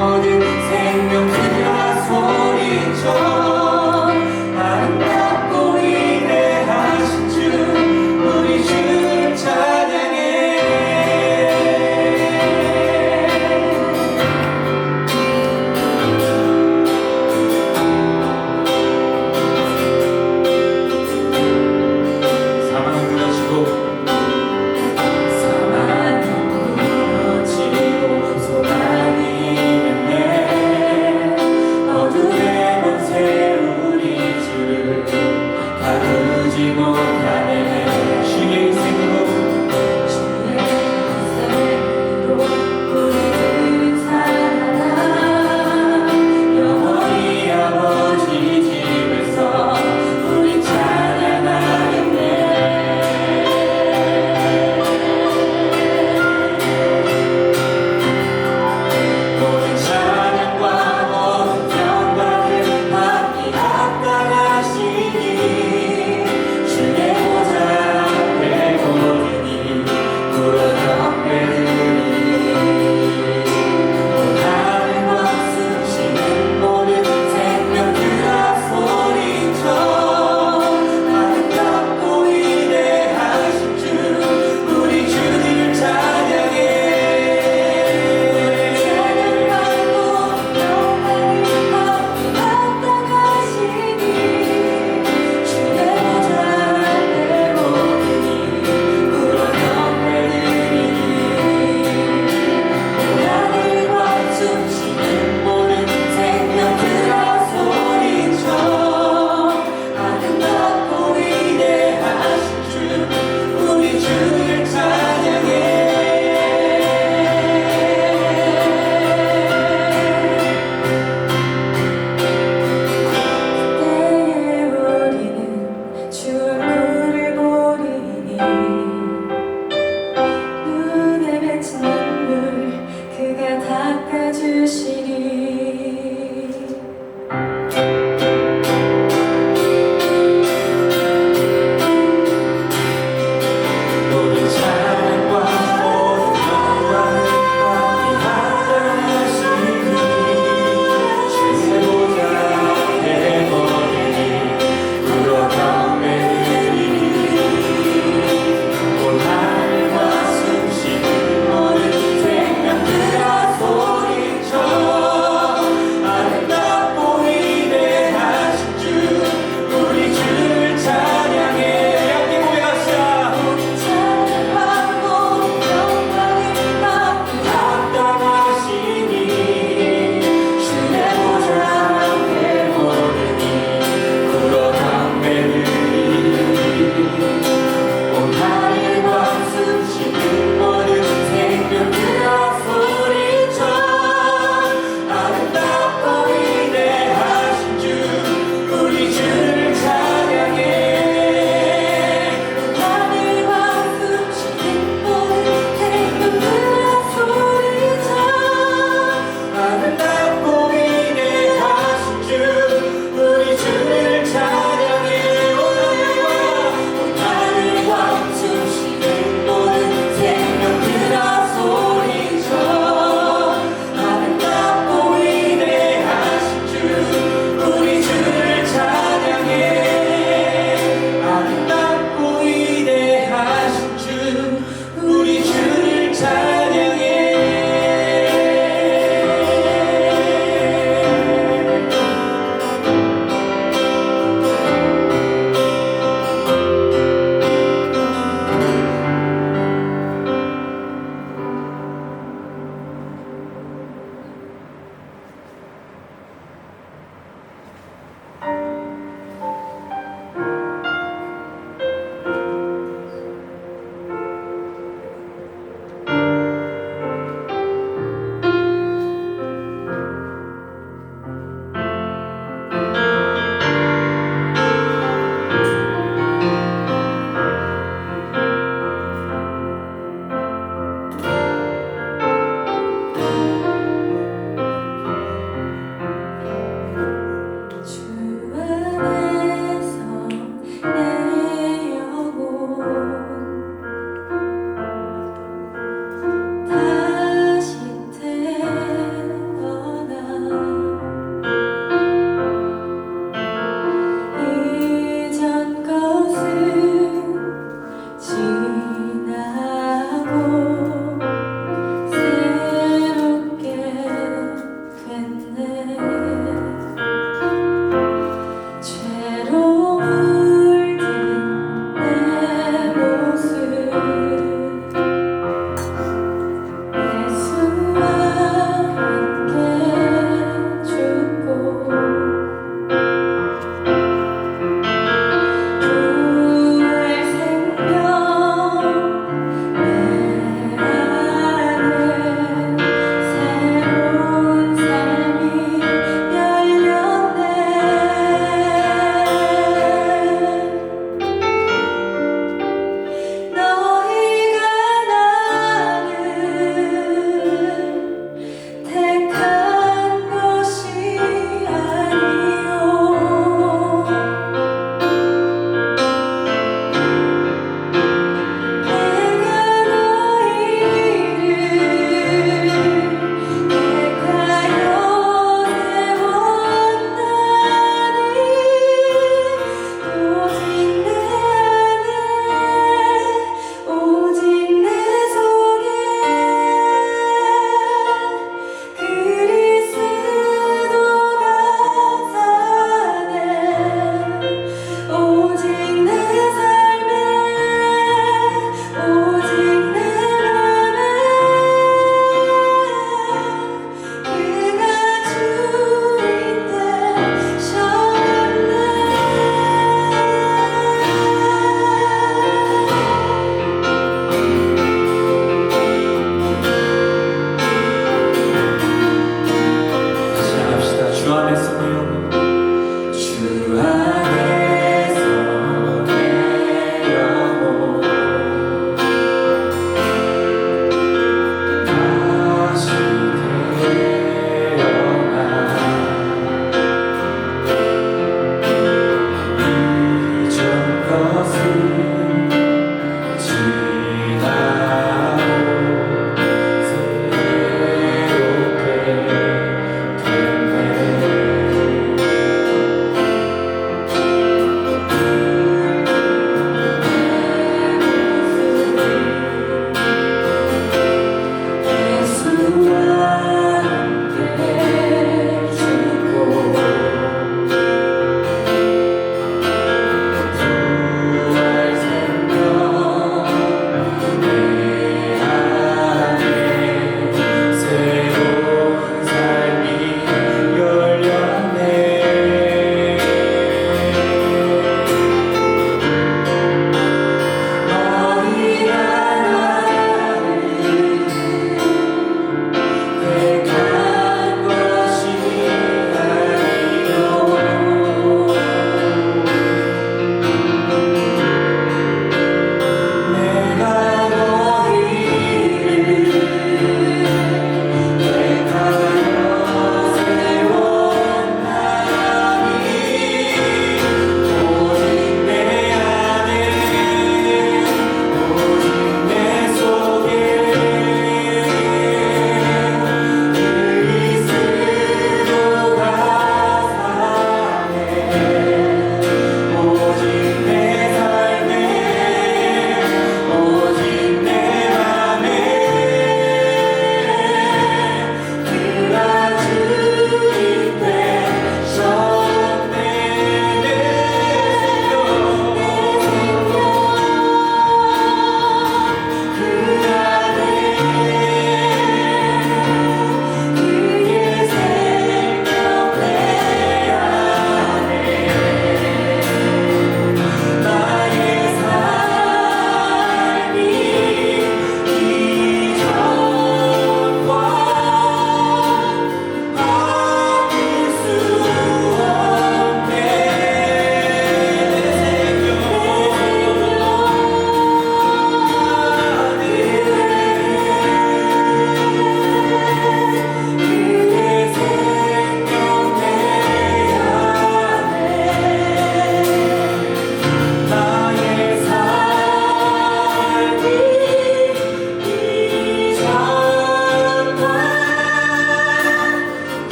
모든 생명들아 소리쳐 아름답고 위대하신 주 우리 주를 찬양해. 사망은 무너지고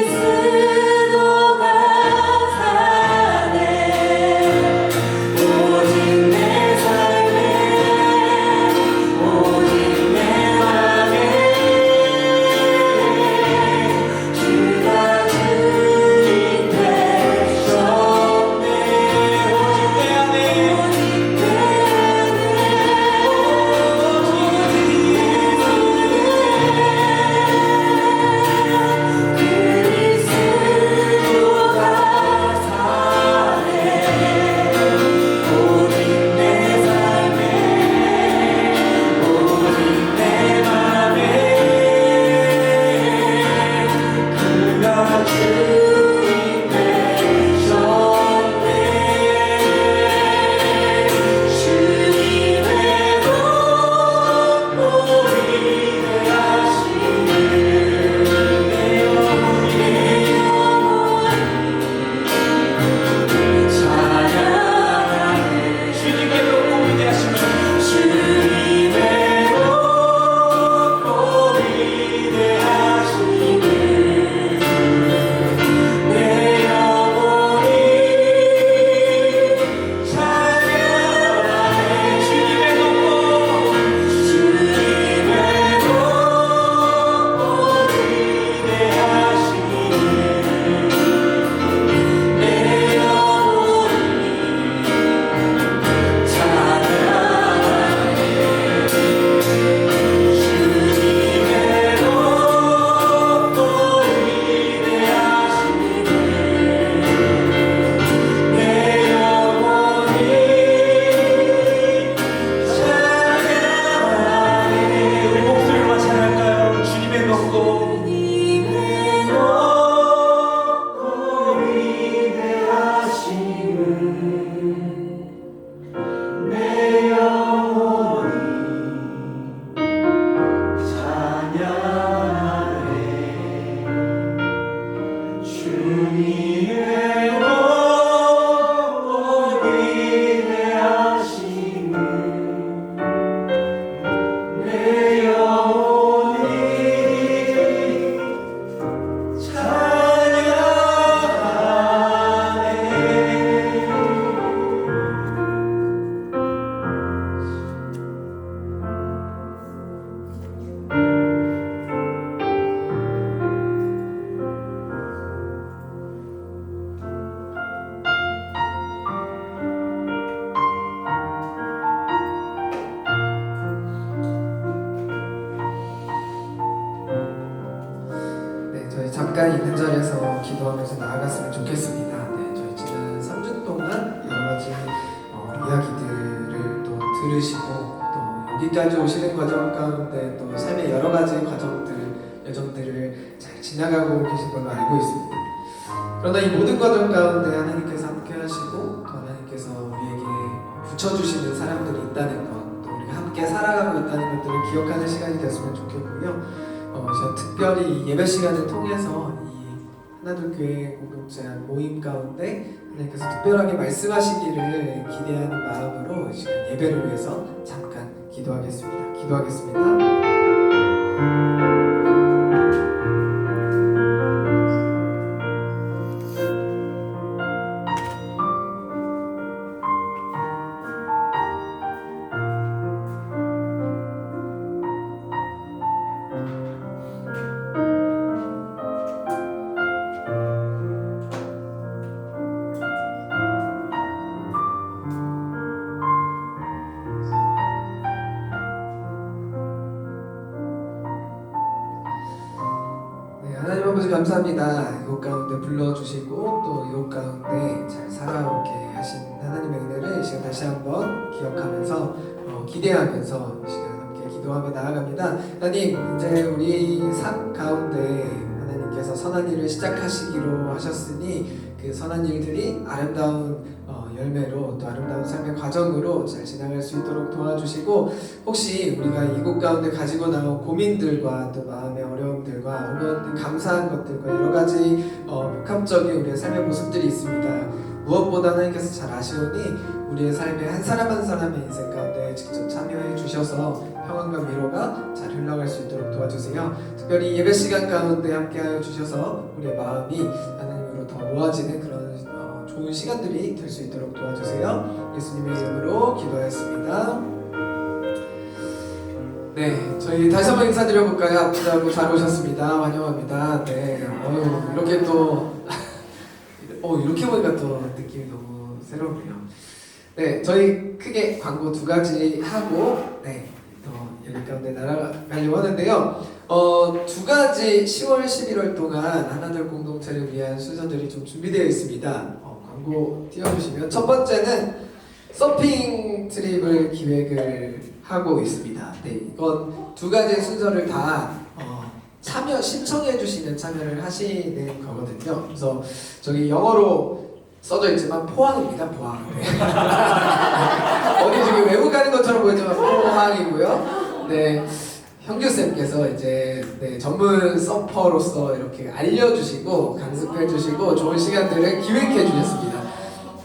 그리스도가 사네 오직 내 삶에 오직 내 맘에 주가 주인 되셨네 오직 내 안에 오직 내 그리스도가 사네 오직 내 삶에 오직 내 맘에 그가 주인 되셨네 주님의 복복이 되하시는 내 영혼이 찬양하네 주님의 복복이 되하시는 주님의 복복이 되하시는 내 영혼이 찬양하네 주님의 복복 주님의 복복이 되하시는 내 영혼이 찬양하네 주님의 복복이 되하시는 내 영혼이 찬양하네 우리 목소리로만 찬양할까요? 주님의 복복 주님의 복복이 되하시는 내 영혼이 찬양하네 주님의 복복이 되하시는 내 영혼이 네, 저희 잠깐 있는 자리에서 기도하면서 나아갔으면 좋겠습니다. 네, 저희 지난 3주 동안 여러 가지 이야기들을 또 들으시고 또 여기까지 오시는 과정 가운데 또 삶의 여러 가지 여정들을 잘 지나가고 계신 걸로 알고 있습니다. 그러나 이 모든 과정 가운데 하나님께서 함께 하시고 또 하나님께서 우리에게 붙여주시는 사람들이 있다는 것, 또 우리가 함께 살아가고 있다는 것들을 기억하는 시간이 됐으면 좋겠고요. 저 특별히 예배 시간을 통해서 이 하나둘교회 공동체 모임 가운데 하나님께서 특별하게 말씀하시기를 기대하는 마음으로 이 시간 예배를 위해서 잠깐 기도하겠습니다. 하나님 아버지 감사합니다. 이곳 가운데 불러주시고 또 이곳 가운데 잘 살아오게 하신 하나님의 은혜를 이 시간 다시 한번 기억하면서 기대하면서 이 시간 함께 기도하며 나아갑니다. 하나님, 이제 우리 삶 가운데 하나님께서 선한 일을 시작하시기로 하셨으니 그 선한 일들이 아름다운 열매로 또 아름다운 삶의 과정으로 잘 지나갈 수 있도록 도와주시고, 혹시 우리가 이곳 가운데 가지고 나온 고민들과 또 마음의 어려움들과 혹은 감사한 것들과 여러 가지 복합적인 우리의 삶의 모습들이 있습니다. 무엇보다 하나님께서 잘 아시오니 우리의 삶의 한 사람 한 사람의 인생 가운데 직접 참여해 주셔서 평안과 위로가 잘 흘러갈 수 있도록 도와주세요. 특별히 예배 시간 가운데 함께하여 주셔서 우리의 마음이 하나님으로 더 모아지는 그런 좋은 시간들이 될 수 있도록 도와주세요. 예수님의 이름으로 기도하였습니다. 네, 저희 다시 한번 인사드려볼까요? 아프다고 잘 오셨습니다. 환영합니다. 네, 이렇게 또 이렇게 보니까 또 느낌이 너무 새롭네요. 네, 저희 크게 광고 2가지 하고 또 예배 가운데 날아가려고 하는데요. 2가지 10월, 11월 동안 하나둘 공동체를 위한 순서들이 좀 준비되어 있습니다. 광고 띄워주시면 첫 번째는 서핑 트립을 기획을 하고 있습니다. 네, 이건 2가지 순서를 다 신청해 주시면 참여를 하시는 거거든요. 그래서 저기 영어로 써져 있지만 포항입니다. 포항. 네. 어디 저기 외국 가는 것처럼 보이지만 포항이고요. 네, 형규쌤께서 이제 전문 서퍼로서 이렇게 알려주시고 강습해주시고 좋은 시간들을 기획해 주셨습니다.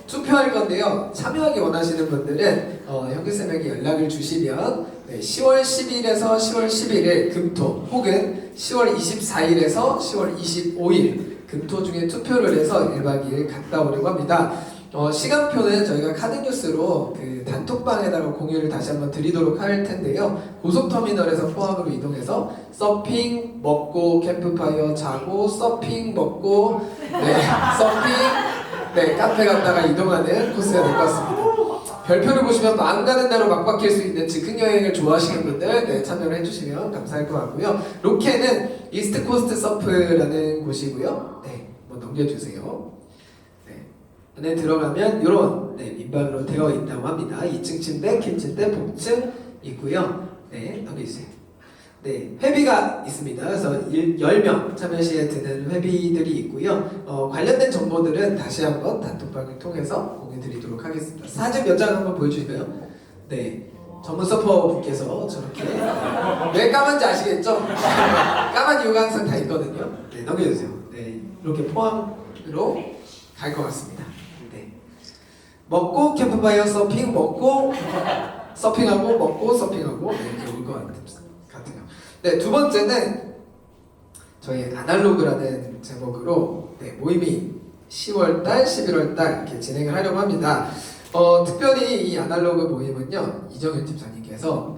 투표할 건데요. 참여하기 원하시는 분들은 형규쌤에게 연락을 주시면 10월 10일에서 10월 11일 금토 혹은 10월 24일에서 10월 25일 금토 중에 투표를 해서 1박 2일 갔다 오려고 합니다. 시간표는 저희가 카드뉴스로 그 단톡방에다가 공유를 다시 한번 드리도록 할 텐데요. 고속터미널에서 포항으로 이동해서 서핑, 먹고, 캠프파이어 자고, 서핑, 먹고, 서핑, 카페 갔다가 이동하는 코스가 될 것 같습니다. 별표를 보시면 안 가는 대로 막 바뀔 수 있는 즉흥 여행을 좋아하시는 분들 참여를 해주시면 감사할 것 같고요. 로케는 이스트 코스트 서프라는 곳이고요. 한번 넘겨주세요. 안에 들어가면 이런 민박으로 되어 있다고 합니다. 2층 침대, kitchen대, 복층 있고요. 넘겨주세요. 회비가 있습니다. 그래서 10명 참여 시에 드는 회비들이 있고요. 관련된 정보들은 다시 한번 단톡방을 통해서 공유드리도록 하겠습니다. 사진 몇 장 한번 보여주실까요? 전문 서퍼 분께서 저렇게 왜 까만지 아시겠죠? 까만 이유가 항상 다 있거든요. 넘겨주세요. 이렇게 포항으로 갈 것 같습니다. 먹고 캠프파이어 서핑 먹고 서핑하고 먹고 서핑하고 이렇게 올 것 같아요. 2번째는 저희 아날로그라는 제목으로 모임이 10월달, 11월달 이렇게 진행을 하려고 합니다. 특별히 이 아날로그 모임은요, 이정현 집사님께서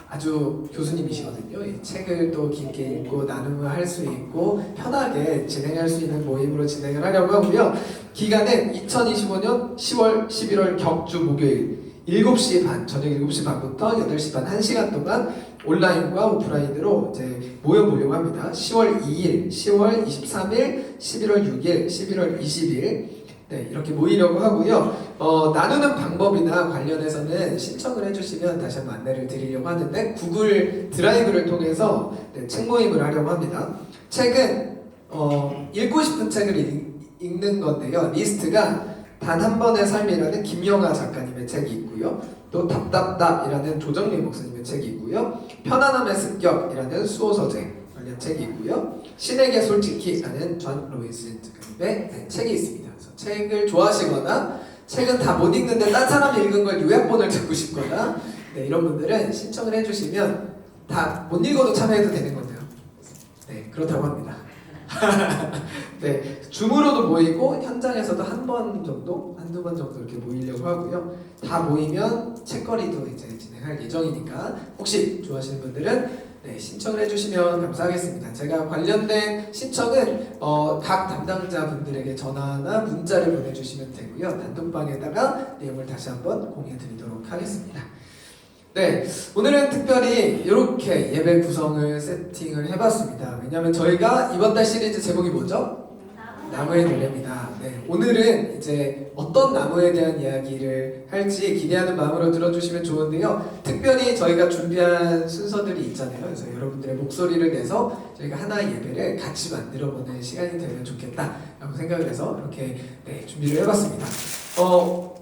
아주 교수님이시거든요. 이 책을 또 깊게 읽고 나눔을 할 수 있고 편하게 진행할 수 있는 모임으로 진행을 하려고 하고요. 기간은 2025년 10월, 11월 격주 목요일 7시 반, 저녁 7시 반부터 8시 반 1시간 동안 온라인과 오프라인으로 이제 모여보려고 합니다. 10월 2일, 10월 23일, 11월 6일, 11월 20일 이렇게 모이려고 하고요. 나누는 방법이나 관련해서는 신청을 해주시면 다시 한번 안내를 드리려고 하는데 구글 드라이브를 통해서 책 모임을 하려고 합니다. 책은 읽고 싶은 책을 읽는 건데요. 리스트가 단 한 번의 삶이라는 김영하 작가님의 책이 있고요. 또 답답답이라는 조정미 목사님의 책이 있고요. 편안함의 습격이라는 수호서재 관련 책이 있고요. 신에게 솔직히라는 존 로이스 작가님의 책이 있습니다. 그래서 책을 좋아하시거나 책은 다 못 읽는데 딴 사람이 읽은 걸 요약본을 듣고 싶거나 이런 분들은 신청을 해주시면 다 못 읽어도 참여해도 되는 건데요. 그렇다고 합니다. 줌으로도 모이고 현장에서도 한 번 정도, 한두 번 정도 이렇게 모이려고 하고요. 다 모이면 책거리도 이제 진행할 예정이니까 혹시 좋아하시는 분들은 신청을 해주시면 감사하겠습니다. 제가 관련된 신청은 각 담당자분들에게 전화나 문자를 보내주시면 되고요. 단톡방에다가 내용을 다시 한번 공유드리도록 하겠습니다. 오늘은 특별히 이렇게 예배 구성을 세팅을 해봤습니다. 왜냐하면 저희가 이번 달 시리즈 제목이 뭐죠? 나무의 노래입니다. 오늘은 이제 어떤 나무에 대한 이야기를 할지 기대하는 마음으로 들어주시면 좋은데요. 특별히 저희가 준비한 순서들이 있잖아요. 그래서 여러분들의 목소리를 내서 저희가 하나의 예배를 같이 만들어보는 시간이 되면 좋겠다라고 생각을 해서 이렇게 준비를 해봤습니다.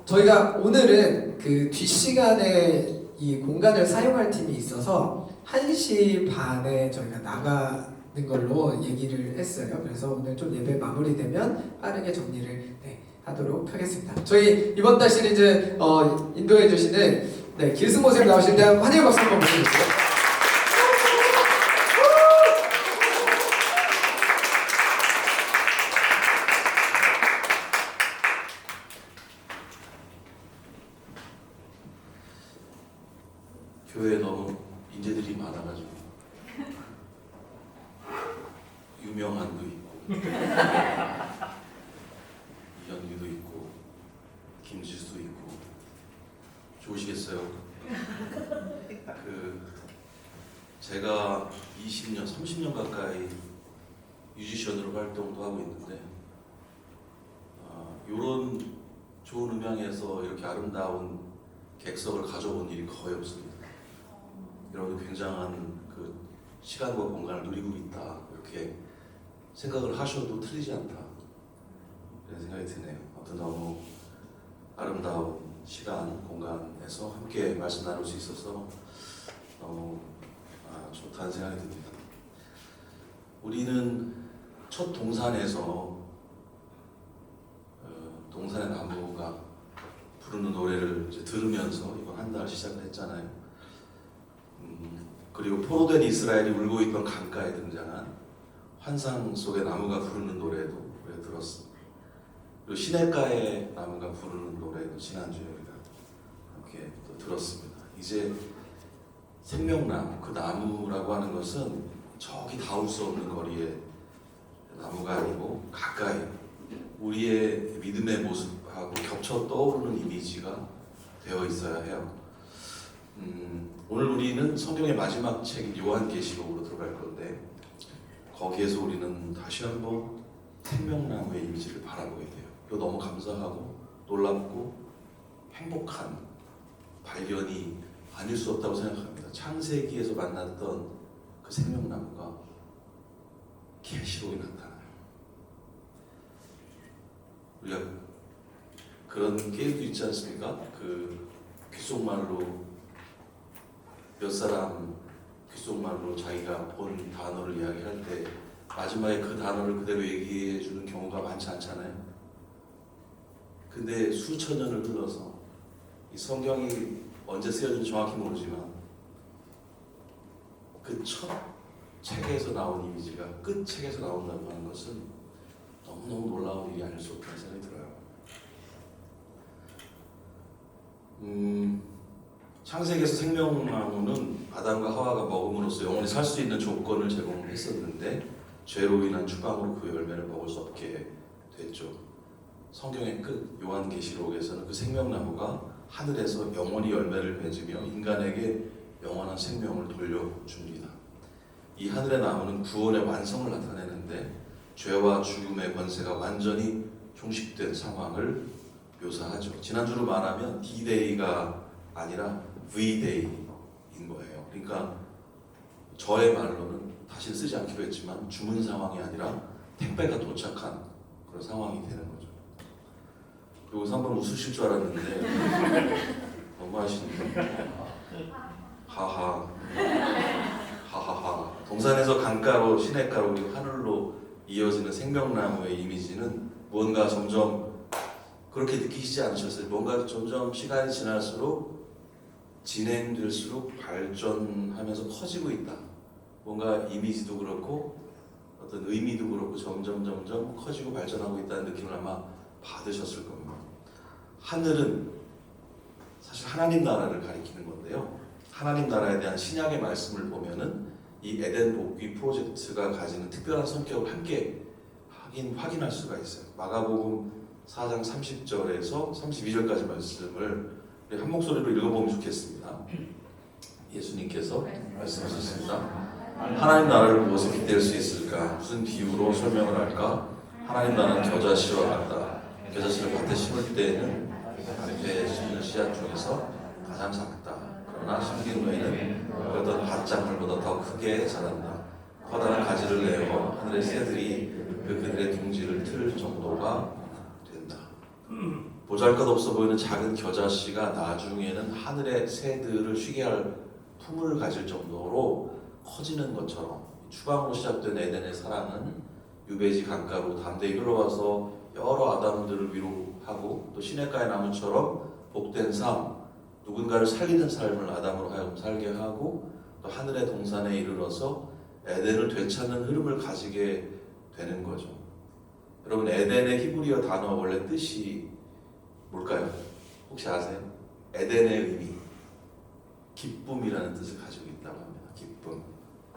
저희가 오늘은 그 뒷시간에 이 공간을 사용할 팀이 있어서 1시 반에 저희가 나가는 걸로 얘기를 했어요. 그래서 오늘 좀 예배 마무리되면 빠르게 정리를 하도록 하겠습니다. 저희 이번 달 시리즈 인도해 주시는 네, 길슨 모습 나오실 때 환영의 박수 한번 보내주세요. 교회에 너무 인재들이 많아가지고 유명한도 있고 이현규도 있고 김지수도 있고 좋으시겠어요? 제가 20년, 30년 가까이 뮤지션으로 활동도 하고 있는데 이런 좋은 음향에서 이렇게 아름다운 객석을 가져본 일이 거의 없습니다. 여러분도 굉장한 그 시간과 공간을 누리고 있다 이렇게 생각을 하셔도 틀리지 않다 이런 생각이 드네요. 아무튼 너무 아름다운 시간, 공간에서 함께 말씀 나눌 수 있어서 너무 좋다는 생각이 듭니다. 우리는 첫 동산에서 동산의 나무가 부르는 노래를 이제 들으면서 이번 한 달 시작을 했잖아요. 그리고 포로된 이스라엘이 울고 있던 강가에 등장한 환상 속의 나무가 부르는 노래도 우리가 들었습니다. 그리고 시냇가의 나무가 부르는 노래도 지난주에 우리가 함께 또 들었습니다. 이제 생명나무, 그 나무라고 하는 것은 저기 닿을 수 없는 거리의 나무가 아니고 가까이 우리의 믿음의 모습하고 겹쳐 떠오르는 이미지가 되어 있어야 해요. 오늘 우리는 성경의 마지막 책인 요한계시록으로 들어갈 건데 거기에서 우리는 다시 한번 생명나무의 이미지를 바라보게 돼요. 이거 너무 감사하고 놀랍고 행복한 발견이 아닐 수 없다고 생각합니다. 창세기에서 만났던 그 생명나무가 계시록에 나타나요. 우리가 그런 게임도 있지 않습니까? 그 귓속말로 몇 사람 귓속말로 자기가 본 단어를 이야기할 때 마지막에 그 단어를 그대로 얘기해 주는 경우가 많지 않잖아요. 근데 수천 년을 흘러서 이 성경이 언제 쓰여진지 정확히 모르지만 그 첫 책에서 나온 이미지가 끝 책에서 나온다고 하는 것은 너무너무 놀라운 일이 아닐 수 없다는 생각이 들어요. 창세기에서 생명나무는 아담과 하와가 먹음으로써 영원히 살 수 있는 조건을 제공했었는데 죄로 인한 추방으로 그 열매를 먹을 수 없게 됐죠. 성경의 끝 요한계시록에서는 그 생명나무가 하늘에서 영원히 열매를 맺으며 인간에게 영원한 생명을 돌려줍니다. 이 하늘의 나무는 구원의 완성을 나타내는데 죄와 죽음의 권세가 완전히 종식된 상황을 묘사하죠. 지난주로 말하면 D-Day가 아니라 V-Day인 거예요. 그러니까 저의 말로는 다시 쓰지 않기로 했지만 주문 상황이 아니라 택배가 도착한 그런 상황이 되는 거죠. 그리고 한번 웃으실 줄 알았는데 너무 하시는데 하하 하하하. 동산에서 강가로 시냇가로 그리고 하늘로 이어지는 생명나무의 이미지는 무언가 점점 그렇게 느끼시지 않으셨어요? 뭔가 점점 시간이 지날수록 진행될수록 발전하면서 커지고 있다. 뭔가 이미지도 그렇고 어떤 의미도 그렇고 점점 커지고 발전하고 있다는 느낌을 아마 받으셨을 겁니다. 하늘은 사실 하나님 나라를 가리키는 건데요. 하나님 나라에 대한 신약의 말씀을 보면은 이 에덴 복귀 프로젝트가 가지는 특별한 성격을 함께 확인할 수가 있어요. 마가복음 4장 30절에서 32절까지 말씀을 우리 한 목소리로 읽어보면 좋겠습니다. 예수님께서 말씀하셨습니다. 하나님 나라를 무엇에 빗댈 수 있을까? 무슨 비유로 설명을 할까? 하나님 나라는 겨자씨와 같다. 겨자씨를 밭에 심을 때에는 밭에 심는 씨앗 중에서 가장 작다. 그러나 심긴 후에는 어떤 밭작물보다 더 크게 자란다. 커다란 가지를 내어 하늘의 새들이 그들의 둥지를 틀 정도가 된다. 보잘것없어 보이는 작은 겨자씨가 나중에는 하늘의 새들을 쉬게 할 품을 가질 정도로 커지는 것처럼 추방으로 시작된 에덴의 사랑은 유배지 강가로 담대히 흘러와서 여러 아담들을 위로하고 또 시냇가의 나무처럼 복된 삶, 누군가를 살리는 삶을 아담으로 하여금 살게 하고 또 하늘의 동산에 이르러서 에덴을 되찾는 흐름을 가지게 되는 거죠. 여러분, 에덴의 히브리어 단어 원래 뜻이 뭘까요? 혹시 아세요? 에덴의 의미, 기쁨이라는 뜻을 가지고 있다고 합니다. 기쁨.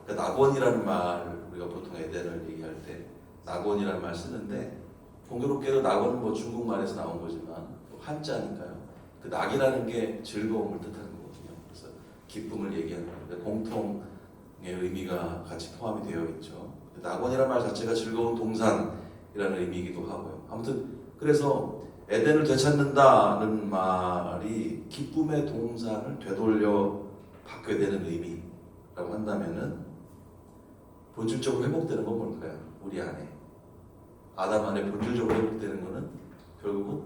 그러니까 낙원이라는 말, 우리가 보통 에덴을 얘기할 때 낙원이라는 말 쓰는데, 공교롭게도 낙원은 뭐 중국말에서 나온 거지만 한자니까요. 그 낙이라는 게 즐거움을 뜻하는 거거든요. 그래서 기쁨을 얘기하는 건데 공통의 의미가 같이 포함이 되어 있죠. 낙원이라는 말 자체가 즐거운 동산이라는 의미이기도 하고요. 아무튼 그래서 에덴을 되찾는다는 말이 기쁨의 동산을 되돌려 받게 되는 의미라고 한다면은 본질적으로 회복되는 건 뭘까요? 우리 안에 아담 안에 본질적으로 회복되는 것은 결국은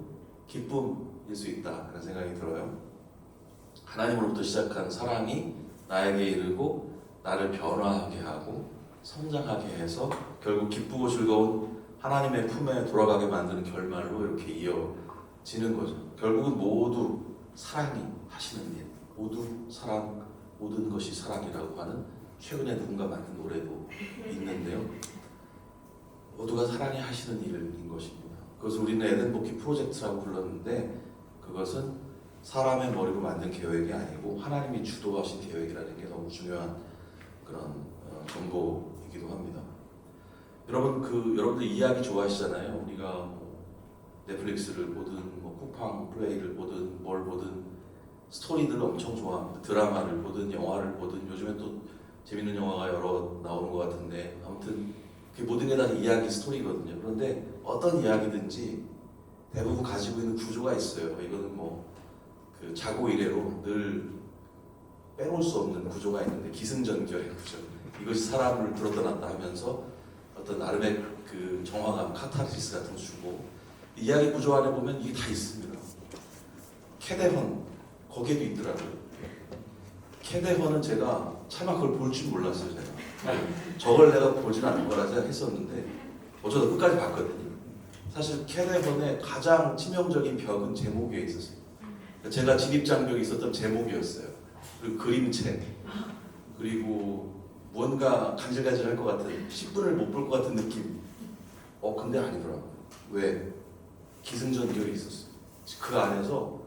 기쁨일 수 있다라는 생각이 들어요. 하나님으로부터 시작한 사랑이 나에게 이르고 나를 변화하게 하고 성장하게 해서 결국 기쁘고 즐거운 하나님의 품에 돌아가게 만드는 결말로 이렇게 이어지는 거죠. 결국은 모두 사랑이 하시는 일, 모두 사랑, 모든 것이 사랑이라고 하는 최근에 누군가 만든 노래도 있는데요. 모두가 사랑이 하시는 일인 것입니다. 그것을 우리는 에덴 복귀 프로젝트라고 불렀는데 그것은 사람의 머리로 만든 계획이 아니고 하나님이 주도하신 계획이라는 게 너무 중요한 그런 정보이기도 합니다. 여러분, 여러분들 이야기 좋아하시잖아요. 우리가 뭐 넷플릭스를 보든 뭐 쿠팡 플레이를 보든 뭘 보든 스토리들을 엄청 좋아합니다. 드라마를 보든 영화를 보든 요즘에 또 재밌는 영화가 여러 나오는 것 같은데 아무튼 그 모든 게 다 이야기 스토리거든요. 그런데 어떤 이야기든지 대부분 가지고 있는 구조가 있어요. 이거는 뭐 그 자고 이래로 늘 빼놓을 수 없는 구조가 있는데 기승전결의 구조. 이것이 사람을 들었다 놨다 하면서 어떤 나름의 그 정화감, 카타르시스 같은 거 주고 이야기 구조 안에 보면 이게 다 있습니다. 캐데헌 거기에도 있더라고요. 캐데헌은 제가 차마 그걸 볼 줄 몰랐어요. 제가 저걸 내가 보지는 않을 거라 생각했었는데 어쩌다 끝까지 봤거든요. 사실 캐데헌의 가장 치명적인 벽은 제목에 있었어요. 제가 진입장벽이 있었던 제목이었어요. 그리고 그림체, 그리고 뭔가 간질간질할 것 같은 10분을 못 볼 것 같은 느낌. 근데 아니더라고요. 왜? 기승전결이 있었어요. 그 안에서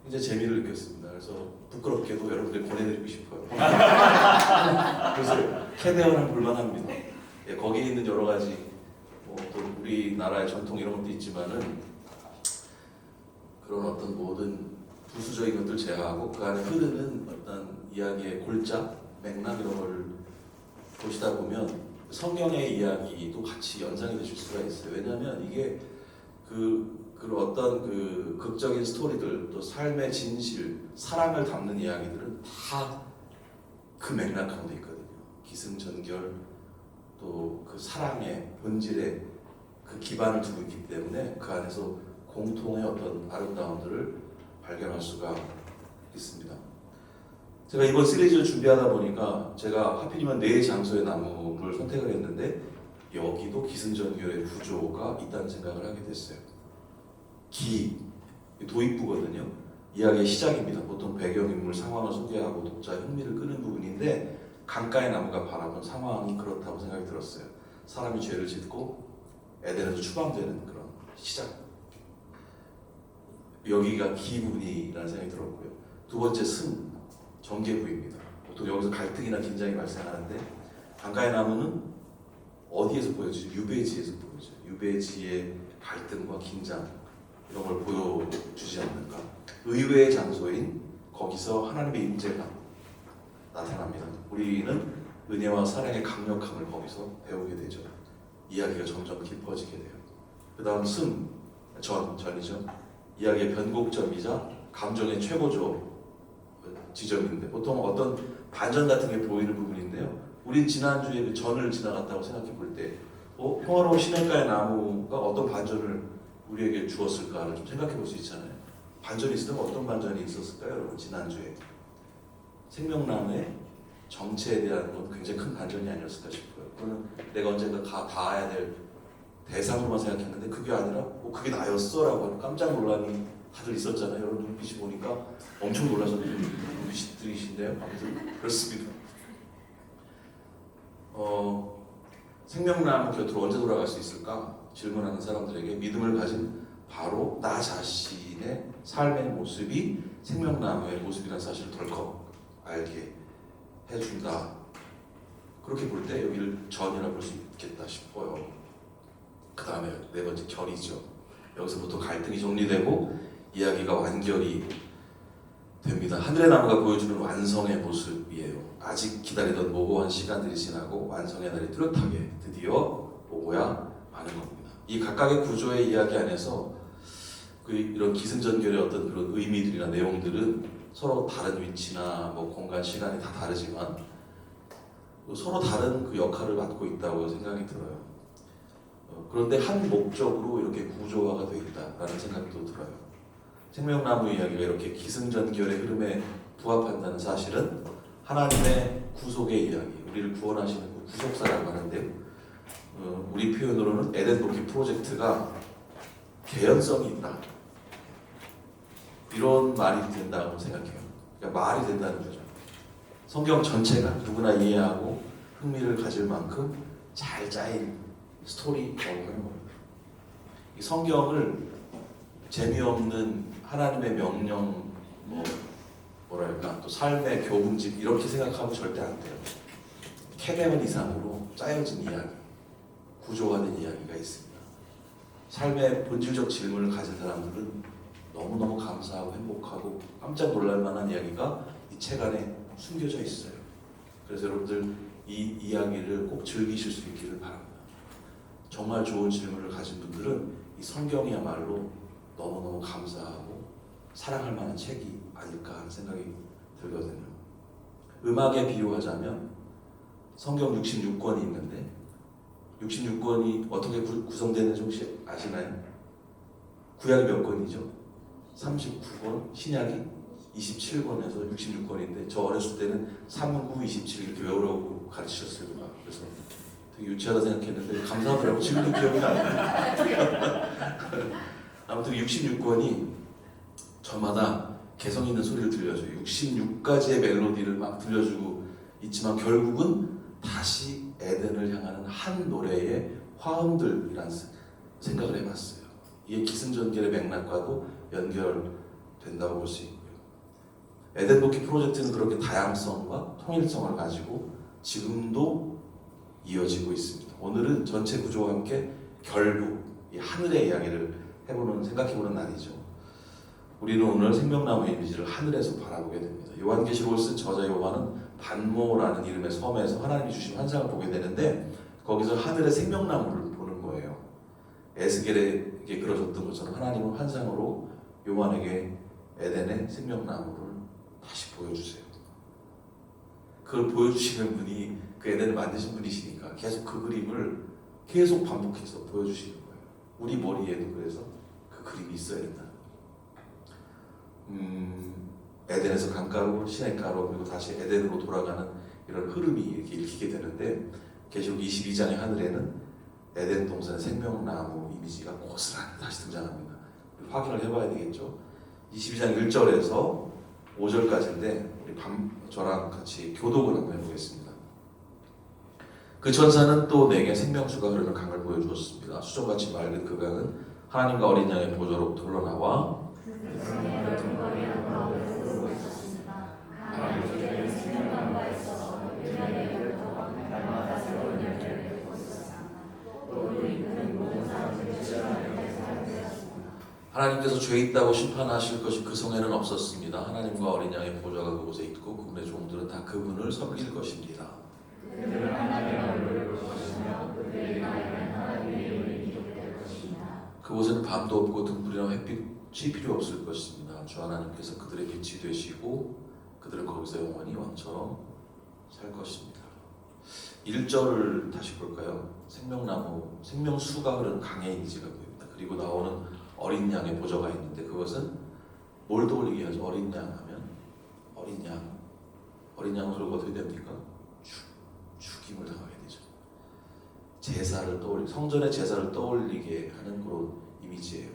이제 재미를 느꼈습니다. 그래서 부끄럽게도 여러분들 권해드리고 싶어요. 그래서 캐데헌을 볼만합니다. 예, 거기에 있는 여러 가지 또 우리나라의 전통 이런 것도 있지만은 그런 어떤 모든 부수적인 것들 제외하고 그 안에 흐르는 어떤 이야기의 골자, 맥락 이런 걸 보시다 보면 성경의 이야기도 같이 연상이 되실 수가 있어요. 왜냐하면 이게 그 어떤 그 극적인 스토리들 또 삶의 진실, 사랑을 담는 이야기들은 다 그 맥락 가운데 있거든요. 기승전결 또 그 사랑의 본질에 그 기반을 두고 있기 때문에 그 안에서 공통의 어떤 아름다움들을 발견할 수가 있습니다. 제가 이번 시리즈를 준비하다 보니까 제가 하필이면 네 장소의 나무를 선택을 했는데 여기도 기승전결의 구조가 있다는 생각을 하게 됐어요. 도입부거든요. 이야기의 시작입니다. 보통 배경인물 상황을 소개하고 독자의 흥미를 끄는 부분인데 강가의 나무가 바라본 상황이 그렇다고 생각이 들었어요. 사람이 죄를 짓고 에덴에서 추방되는 그런 시작. 여기가 기부분이라는 생각이 들었고요. 두 번째 전개부입니다. 보통 여기서 갈등이나 긴장이 발생하는데 강가의 나무는 어디에서 보여지죠? 유배지에서 보여져요. 유배지의 갈등과 긴장 이런 걸 보여주지 않는가. 의외의 장소인 거기서 하나님의 임재가 나타납니다. 우리는 은혜와 사랑의 강력함을 거기서 배우게 되죠. 이야기가 점점 깊어지게 돼요. 그 다음 전이죠. 이야기의 변곡점이자 감정의 최고조 지점인데 보통 어떤 반전 같은 게 보이는 부분인데요. 우린 지난주에 그 전을 지나갔다고 생각해 볼 때 평화로운 시냇가의 나무가 어떤 반전을 우리에게 주었을까를 좀 생각해 볼 수 있잖아요. 반전이 있었다면 어떤 반전이 있었을까요? 여러분 지난주에 생명나무의 정체에 대한 건 굉장히 큰 반전이 아니었을까 싶어요. 그거는 내가 언젠가 닿아야 될 대상으로만 생각했는데 그게 아니라 그게 나였어 라고 하는 깜짝 놀람이 다들 있었잖아요. 여러분 눈빛이 보니까 엄청 놀라셨던 눈빛들이신데요. 아무튼 그렇습니다. 생명나무 곁으로 언제 돌아갈 수 있을까? 질문하는 사람들에게 믿음을 가진 바로 나 자신의 삶의 모습이 생명나무의 모습이라는 사실을 덜컥 알게 해준다. 그렇게 볼 때 여기를 전이라 볼 수 있겠다 싶어요. 그 다음에 네 번째 결이죠. 여기서부터 갈등이 정리되고 이야기가 완결이 됩니다. 하늘의 나무가 보여주는 완성의 모습이에요. 아직 기다리던 모호한 시간들이 지나고 완성의 날이 뚜렷하게 드디어 오고야 마는 겁니다. 이 각각의 구조의 이야기 안에서 이런 기승전결의 어떤 그런 의미들이나 내용들은 서로 다른 위치나 뭐 공간, 시간이 다 다르지만 서로 다른 그 역할을 맡고 있다고 생각이 들어요. 그런데 한 목적으로 이렇게 구조화가 되어 있다라는 생각도 들어요. 생명나무 이야기가 이렇게 기승전결의 흐름에 부합한다는 사실은 하나님의 구속의 이야기, 우리를 구원하시는 그 구속사라고 하는데요. 우리 표현으로는 에덴 복귀 프로젝트가 개연성이 있다. 이런 말이 된다고 생각해요. 그러니까 말이 된다는 거죠. 성경 전체가 누구나 이해하고 흥미를 가질 만큼 잘 짜인 스토리라고 하는 겁니다. 이 성경을 재미없는 하나님의 명령, 뭐랄까 또 삶의 교훈집 이렇게 생각하면 절대 안 돼요. 캐내면 이상으로 짜여진 이야기, 구조화된 이야기가 있습니다. 삶의 본질적 질문을 가진 사람들은 너무너무 감사하고 행복하고 깜짝 놀랄 만한 이야기가 이 책 안에 숨겨져 있어요. 그래서 여러분들 이 이야기를 꼭 즐기실 수 있기를 바랍니다. 정말 좋은 질문을 가진 분들은 이 성경이야말로 너무너무 감사하고 사랑할 만한 책이 아닐까 하는 생각이 들거든요. 음악에 비유하자면 성경 66권이 있는데 66권이 어떻게 구성되는지 혹시 아시나요? 구약이 몇 권이죠? 39권, 신약이 27권에서 66권인데 저 어렸을 때는 39, 27 이렇게 외우라고 가르치셨어요. 그래서 되게 유치하다 생각했는데 감사하더라고요. 지금도 기억이 나요. 아무튼 66권이 저마다 개성 있는 소리를 들려줘요. 66가지의 멜로디를 막 들려주고 있지만 결국은 다시 에덴을 향하는 한 노래의 화음들이라는 생각을 해봤어요. 이게 기승전결의 맥락과도 연결된다고 볼 수 있고요. 에덴 복귀 프로젝트는 그렇게 다양성과 통일성을 가지고 지금도 이어지고 있습니다. 오늘은 전체 구조와 함께 결국 이 하늘의 이야기를 생각해보는 날이죠. 우리는 오늘 생명나무 이미지를 하늘에서 바라보게 됩니다. 요한계시록을 쓴 저자 요한은 반모라는 이름의 섬에서 하나님이 주신 환상을 보게 되는데 거기서 하늘의 생명나무를 보는 거예요. 에스겔에게 그러셨던 것처럼 하나님은 환상으로 요한에게 에덴의 생명나무를 다시 보여주세요. 그걸 보여주시는 분이 그 에덴을 만드신 분이시니까 계속 그 그림을 계속 반복해서 보여주시는 거예요. 우리 머리에도 그래서 그 그림이 있어야 된다. 에덴에서 강가로 시냇가로 그리고 다시 에덴으로 돌아가는 이런 흐름이 이렇게 읽히게 되는데 계시록 22장의 하늘에는 에덴 동산의 생명나무 이미지가 고스란히 다시 등장합니다. 확인을 해봐야 되겠죠. 22장 1절에서 5절까지인데 우리 저랑 같이 교독을 한번 해보겠습니다. 그 천사는 또 내게 생명수가 흐르는 강을 보여주었습니다. 수정같이 맑은 그 강은 하나님과 어린 양의 보좌로부터 흘러나와 하나님께서 죄 있다고 심판하실 것이 그 성에는 없었습니다. 하나님과 어린 양의 보좌가 그곳에 있고 그분의 종들은 다 그분을 섬길 것입니다. 그곳에는 밤도 없고 등불이나 햇빛이 필요 없을 것입니다. 주 하나님께서 그들의 빛이 되시고 그들은 거기서 영원히 왕처럼 살 것입니다. 1절을 다시 볼까요? 생명나무, 생명수가 흐르는 강의 이미지가 보입니다. 그리고 나오는 어린 양의 보좌가 있는데 그것은 뭘 떠올리게 하죠? 어린 양 하면 어린 양은 그리고 어떻게 됩니까? 죽임을 당하게 되죠. 제사를 성전의 제사를 떠올리게 하는 그런 이미지예요.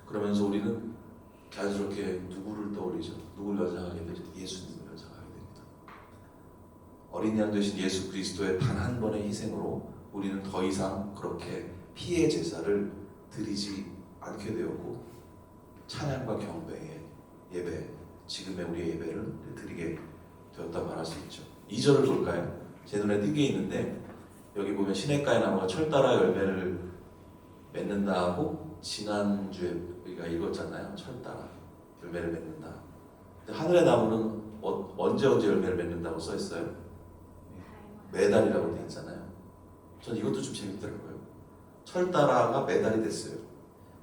그러면서 우리는 자연스럽게 누구를 떠올리죠? 누구를 연상하게 되죠? 예수님을 연상하게 됩니다. 어린 양 되신 예수 그리스도의 단 한 번의 희생으로 우리는 더 이상 그렇게 피의 제사를 드리지 않게 되었고 찬양과 경배의 예배, 지금의 우리의 예배를 드리게 되었다 말할 수 있죠. 2절을 볼까요? 제 눈에 띄게 있는데 여기 보면 시냇가의 나무가 철 따라 열매를 맺는다 하고 지난주에 우리가 읽었잖아요. 철 따라 열매를 맺는다. 근데 하늘의 나무는 언제 열매를 맺는다고 써 있어요? 매달이라고 되어 있잖아요. 전 이것도 좀 재밌더라고요. 철 따라가 매달이 됐어요.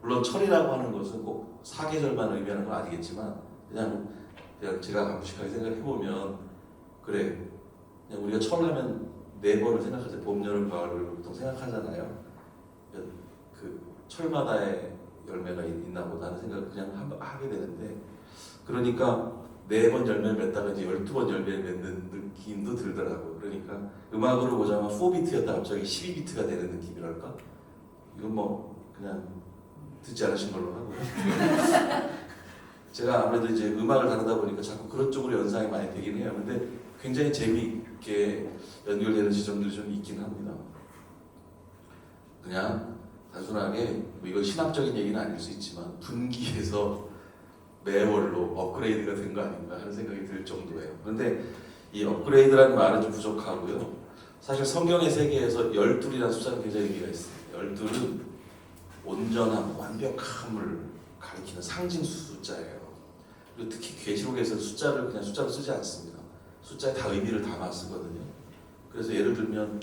물론 철이라고 하는 것은 꼭 사계절만 의미하는 건 아니겠지만 그냥 제가 무식하게 생각해 보면 그래 그냥 우리가 철하면 4번을 생각하죠. 봄, 여름, 가을을 보통 생각하잖아요. 그 철마다의 열매가 있나 보다 하는 생각을 그냥 하게 되는데 그러니까 4번 열매를 맺다가 이제 12번 열매를 맺는 느낌도 들더라고요. 그러니까 음악으로 보자면 4비트였다 갑자기 12비트가 되는 느낌이랄까? 이건 뭐 그냥 듣지 않으신 걸로 하고요. 제가 아무래도 이제 음악을 다루다 보니까 자꾸 그런 쪽으로 연상이 많이 되긴 해요. 근데 굉장히 재미있게 연결되는 지점들이 좀 있긴 합니다. 그냥 단순하게 뭐 이건 신학적인 얘기는 아닐 수 있지만 분기에서 매월로 업그레이드가 된 거 아닌가 하는 생각이 들 정도예요. 그런데 이 업그레이드라는 말은 좀 부족하고요. 사실 성경의 세계에서 12이라는 숫자는 굉장히 의미가 있습니다. 12은 온전함, 완벽함을 가리키는 상징 숫자예요. 그리고 특히 계시록에서 숫자를 그냥 숫자로 쓰지 않습니다. 숫자에 다 의미를 담아 쓰거든요. 그래서 예를 들면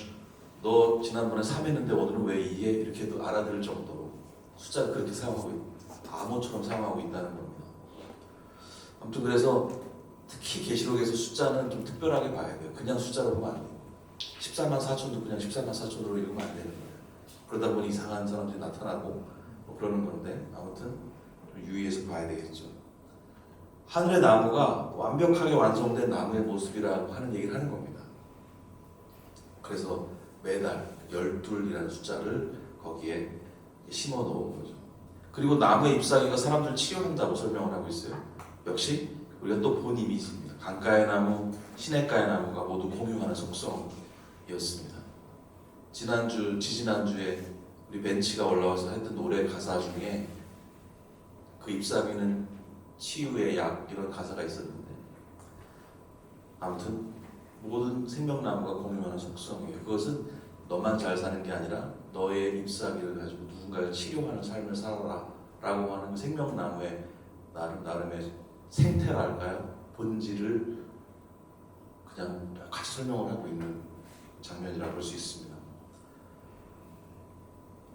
너 지난번에 3했는데 오늘은 왜 2해? 이렇게도 알아들을 정도로 숫자를 그렇게 사용하고 암호처럼 사용하고 있다는 겁니다. 아무튼 그래서 특히 계시록에서 숫자는 좀 특별하게 봐야 돼요. 그냥 숫자로 보면 안 돼요. 14만 4천도 그냥 14만 4천으로 읽으면 안 되는 거예요. 그러다 보니 이상한 사람들이 나타나고 뭐 그러는 건데 아무튼 좀 유의해서 봐야 되겠죠. 하늘의 나무가 완벽하게 완성된 나무의 모습이라고 하는 얘기를 하는 겁니다. 그래서 매달 12이라는 숫자를 거기에 심어 놓은 거죠. 그리고 나무의 잎사귀가 사람들을 치료한다고 설명을 하고 있어요. 역시 우리가 또 본 이미지입니다. 강가의 나무, 시냇가의 나무가 모두 공유하는 속성이었습니다. 지지난주에 우리 벤치가 올라와서 했던 노래 가사 중에 그 잎사귀는 치유의 약 이런 가사가 있었는데 아무튼 모든 생명나무가 공유하는 속성이에요. 그것은 너만 잘 사는 게 아니라 너의 잎사귀를 가지고 누군가를 치료하는 삶을 살아라 라고 하는 생명나무의 나름의 생태랄까요? 본질을 그냥 같이 설명을 하고 있는 장면이라고 볼 수 있습니다.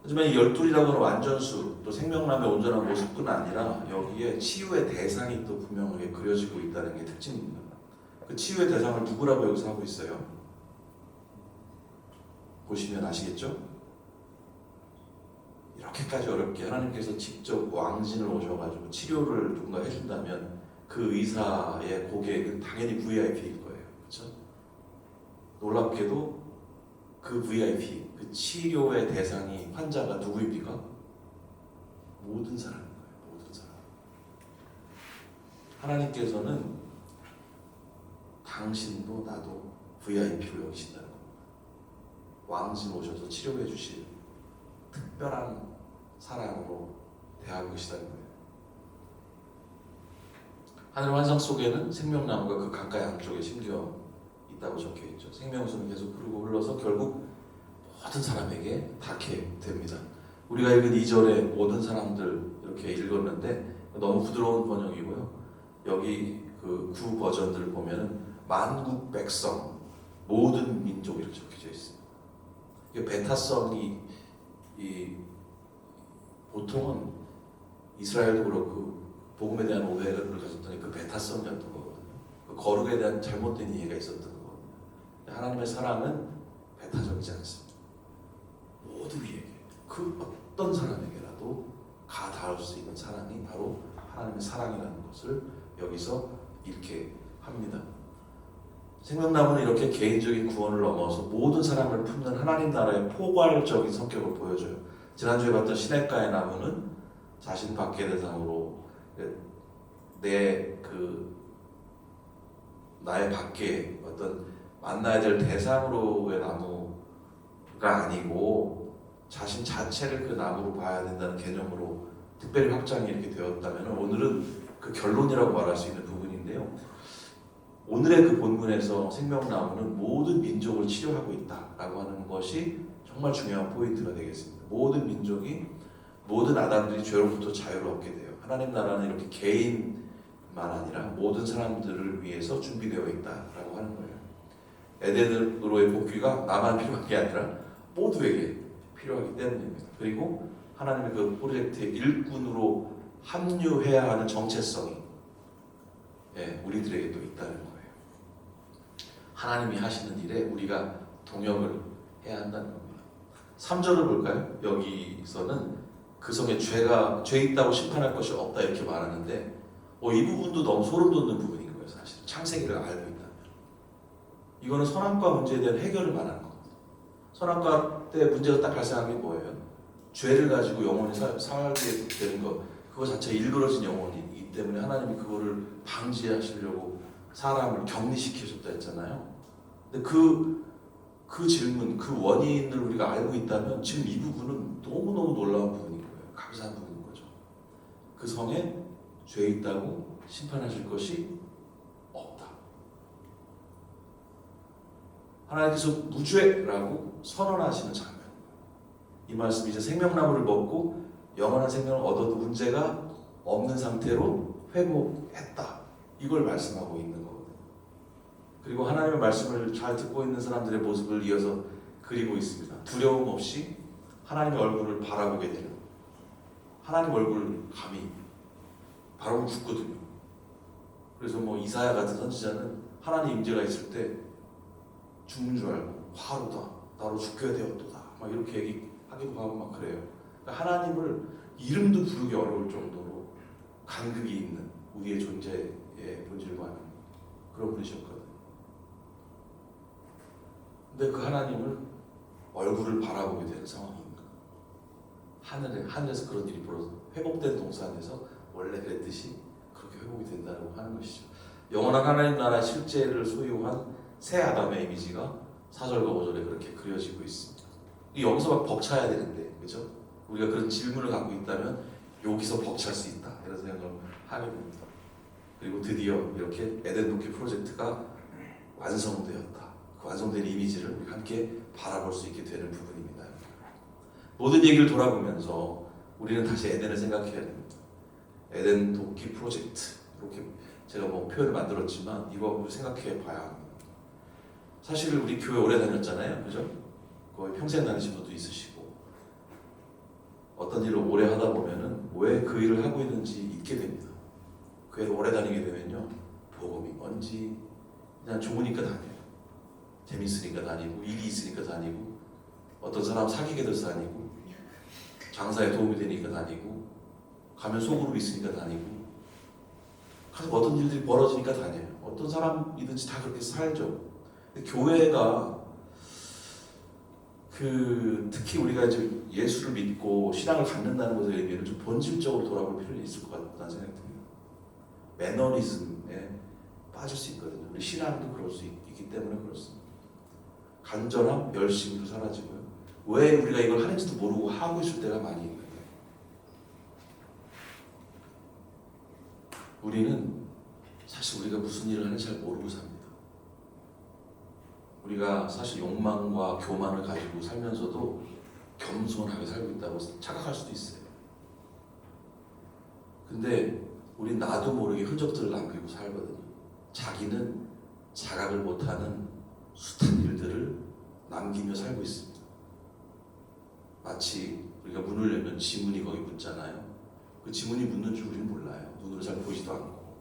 하지만 이 12이라고 하는 완전수 또 생명나무의 온전한 모습뿐 아니라 여기에 치유의 대상이 또 분명하게 그려지고 있다는 게 특징입니다. 그 치유의 대상을 누구라고 여기서 하고 있어요? 보시면 아시겠죠? 이렇게까지 어렵게 하나님께서 직접 왕진을 오셔가지고 치료를 누군가 해준다면 그 의사의 고객은 당연히 VIP일 거예요. 그렇죠? 놀랍게도 그 VIP, 그 치료의 대상이 환자가 누구입니까? 모든 사람인 거예요. 모든 사람. 하나님께서는 당신도 나도 VIP로 여기신다는 겁니다. 왕진 오셔서 치료해 주실 특별한 사랑으로 대하고 계시다는 거예요. 하늘 환상 속에는 생명나무가 그 강가 양쪽에 심겨 있다고 적혀 있죠. 생명수는 계속 흐르고 흘러서 결국 모든 사람에게 닿게 됩니다. 우리가 읽은 2절에 모든 사람들 이렇게 읽었는데 너무 부드러운 번역이고요. 여기 그 구 버전들을 보면은 만국 백성 모든 민족 이렇게 적혀져 있습니다. 이게 베타성이 보통은 이스라엘도 그렇고 복음에 대한 오해를 가졌더니 그 베타성이었던 거거든요. 그 거룩에 대한 잘못된 이해가 있었던 거거든요. 하나님의 사랑은 베타적이지 않습니다. 모두에게 그 어떤 사람에게라도 가 닿을 수 있는 사랑이 바로 하나님의 사랑이라는 것을 여기서 읽게 합니다. 생명나무는 이렇게 개인적인 구원을 넘어서 모든 사람을 품는 하나님 나라의 포괄적인 성격을 보여줘요. 지난주에 봤던 시냇가의 나무는 자신 밖의 대상으로 나의 밖에 어떤 만나야 될 대상으로의 나무가 아니고 자신 자체를 그 나무로 봐야 된다는 개념으로 특별히 확장이 이렇게 되었다면 오늘은 그 결론이라고 말할 수 있는 부분인데요. 오늘의 그 본문에서 생명나무는 모든 민족을 치료하고 있다라고 하는 것이 정말 중요한 포인트가 되겠습니다. 모든 민족이 모든 아담들이 죄로부터 자유를 얻게 돼요. 하나님 나라는 이렇게 개인만 아니라 모든 사람들을 위해서 준비되어 있다라고 하는 거예요. 에덴으로의 복귀가 나만 필요한 게 아니라 모두에게 필요하기 때문입니다. 그리고 하나님의 그 프로젝트의 일꾼으로 합류해야 하는 정체성이 우리들에게 또 있다는 거예요. 하나님이 하시는 일에 우리가 동역을 해야 한다는 겁니다. 3절을 볼까요? 여기서는 그 성에 죄 있다고 심판할 것이 없다 이렇게 말하는데 이 부분도 너무 소름 돋는 부분인 거예요. 사실 창세기를 알고 있다면 이거는 선악과 문제에 대한 해결을 말하는 겁니다. 선악과 때 문제가 딱 발생한 게 뭐예요? 죄를 가지고 영원히 살게 되는 것, 그거 자체가 일그러진 영혼이기 때문에 하나님이 그거를 방지하시려고 사람을 격리시키셨다 했잖아요. 근데 그 질문, 그 원인을 우리가 알고 있다면 지금 이 부분은 너무너무 놀라운 부분인 거예요. 감사한 부분인 거죠. 그 성에 죄 있다고 심판하실 것이 없다. 하나님께서 무죄라고 선언하시는 장면. 이 말씀이 이제 생명나무를 먹고 영원한 생명을 얻어도 문제가 없는 상태로 회복했다. 이걸 말씀하고 있는 거거든요. 그리고 하나님의 말씀을 잘 듣고 있는 사람들의 모습을 이어서 그리고 있습니다. 두려움 없이 하나님의 얼굴을 바라보게 되는, 하나님 얼굴을 감히 바라보면 죽거든요. 그래서 이사야 같은 선지자는 하나님 임재가 있을 때 죽는 줄 알고 화로다 나로 죽게 되었도다 막 이렇게 얘기하기도 하고 막 그래요. 그러니까 하나님을 이름도 부르기 어려울 정도로 간극이 있는 우리의 존재의 본질과 하는 그런 분이셨거든요. 근데 그 하나님을 얼굴을 바라보게 되는 상황입니다. 하늘에서 그런 일이 벌어서 회복된 동산에서 원래 그랬듯이 그렇게 회복이 된다고 하는 것이죠. 영원한 하나님 나라 실제를 소유한 새 아담의 이미지가 4절과 5절에 그렇게 그려지고 있습니다. 여기서 막 벅차야 되는데, 그렇죠? 우리가 그런 질문을 갖고 있다면 여기서 벅찰 수 있다 이런 생각을 하게 됩니다. 그리고 드디어 이렇게 에덴 도끼 프로젝트가 완성되었다. 그 완성된 이미지를 우리 함께 바라볼 수 있게 되는 부분입니다. 모든 얘기를 돌아보면서 우리는 다시 에덴을 생각해야 됩니다. 에덴 도끼 프로젝트 이렇게 제가 표현을 만들었지만 이거 생각해 봐야 합니다. 사실 우리 교회 오래 다녔잖아요, 그죠? 거의 평생 다니신 분도 있으시고 어떤 일을 오래 하다 보면은 왜 그 일을 하고 있는지 잊게 됩니다. 교회를 오래 다니게 되면요, 복음이 뭔지 그냥 좋으니까 다녀요. 재밌으니까 다니고 일이 있으니까 다니고 어떤 사람 사귀게 돼서 다니고 장사에 도움이 되니까 다니고 가면 소그룹 있으니까 다니고 가서 어떤 일들이 벌어지니까 다녀요. 어떤 사람이든지 다 그렇게 살죠. 근데 교회가 특히 우리가 이제 예수를 믿고 신앙을 갖는다는 것에 의미는 좀 본질적으로 돌아볼 필요는 있을 것 같다는 생각이 듭니다. 매너리즘에 빠질 수 있거든요. 우리 신앙도 그럴 수 있기 때문에 그렇습니다. 간절함, 열심도 사라지고요. 왜 우리가 이걸 하는지도 모르고 하고 있을 때가 많이 있거든요. 우리는 사실 우리가 무슨 일을 하는지 잘 모르고 삽니다. 우리가 사실 욕망과 교만을 가지고 살면서도 겸손하게 살고 있다고 착각할 수도 있어요. 근데 우린 나도 모르게 흔적들을 남기고 살거든요. 자기는 자각을 못하는 숱한 일들을 남기며 살고 있습니다. 마치 우리가 문을 열면 지문이 거기 묻잖아요. 그 지문이 묻는 줄 우리는 몰라요. 눈으로 잘 보지도 않고.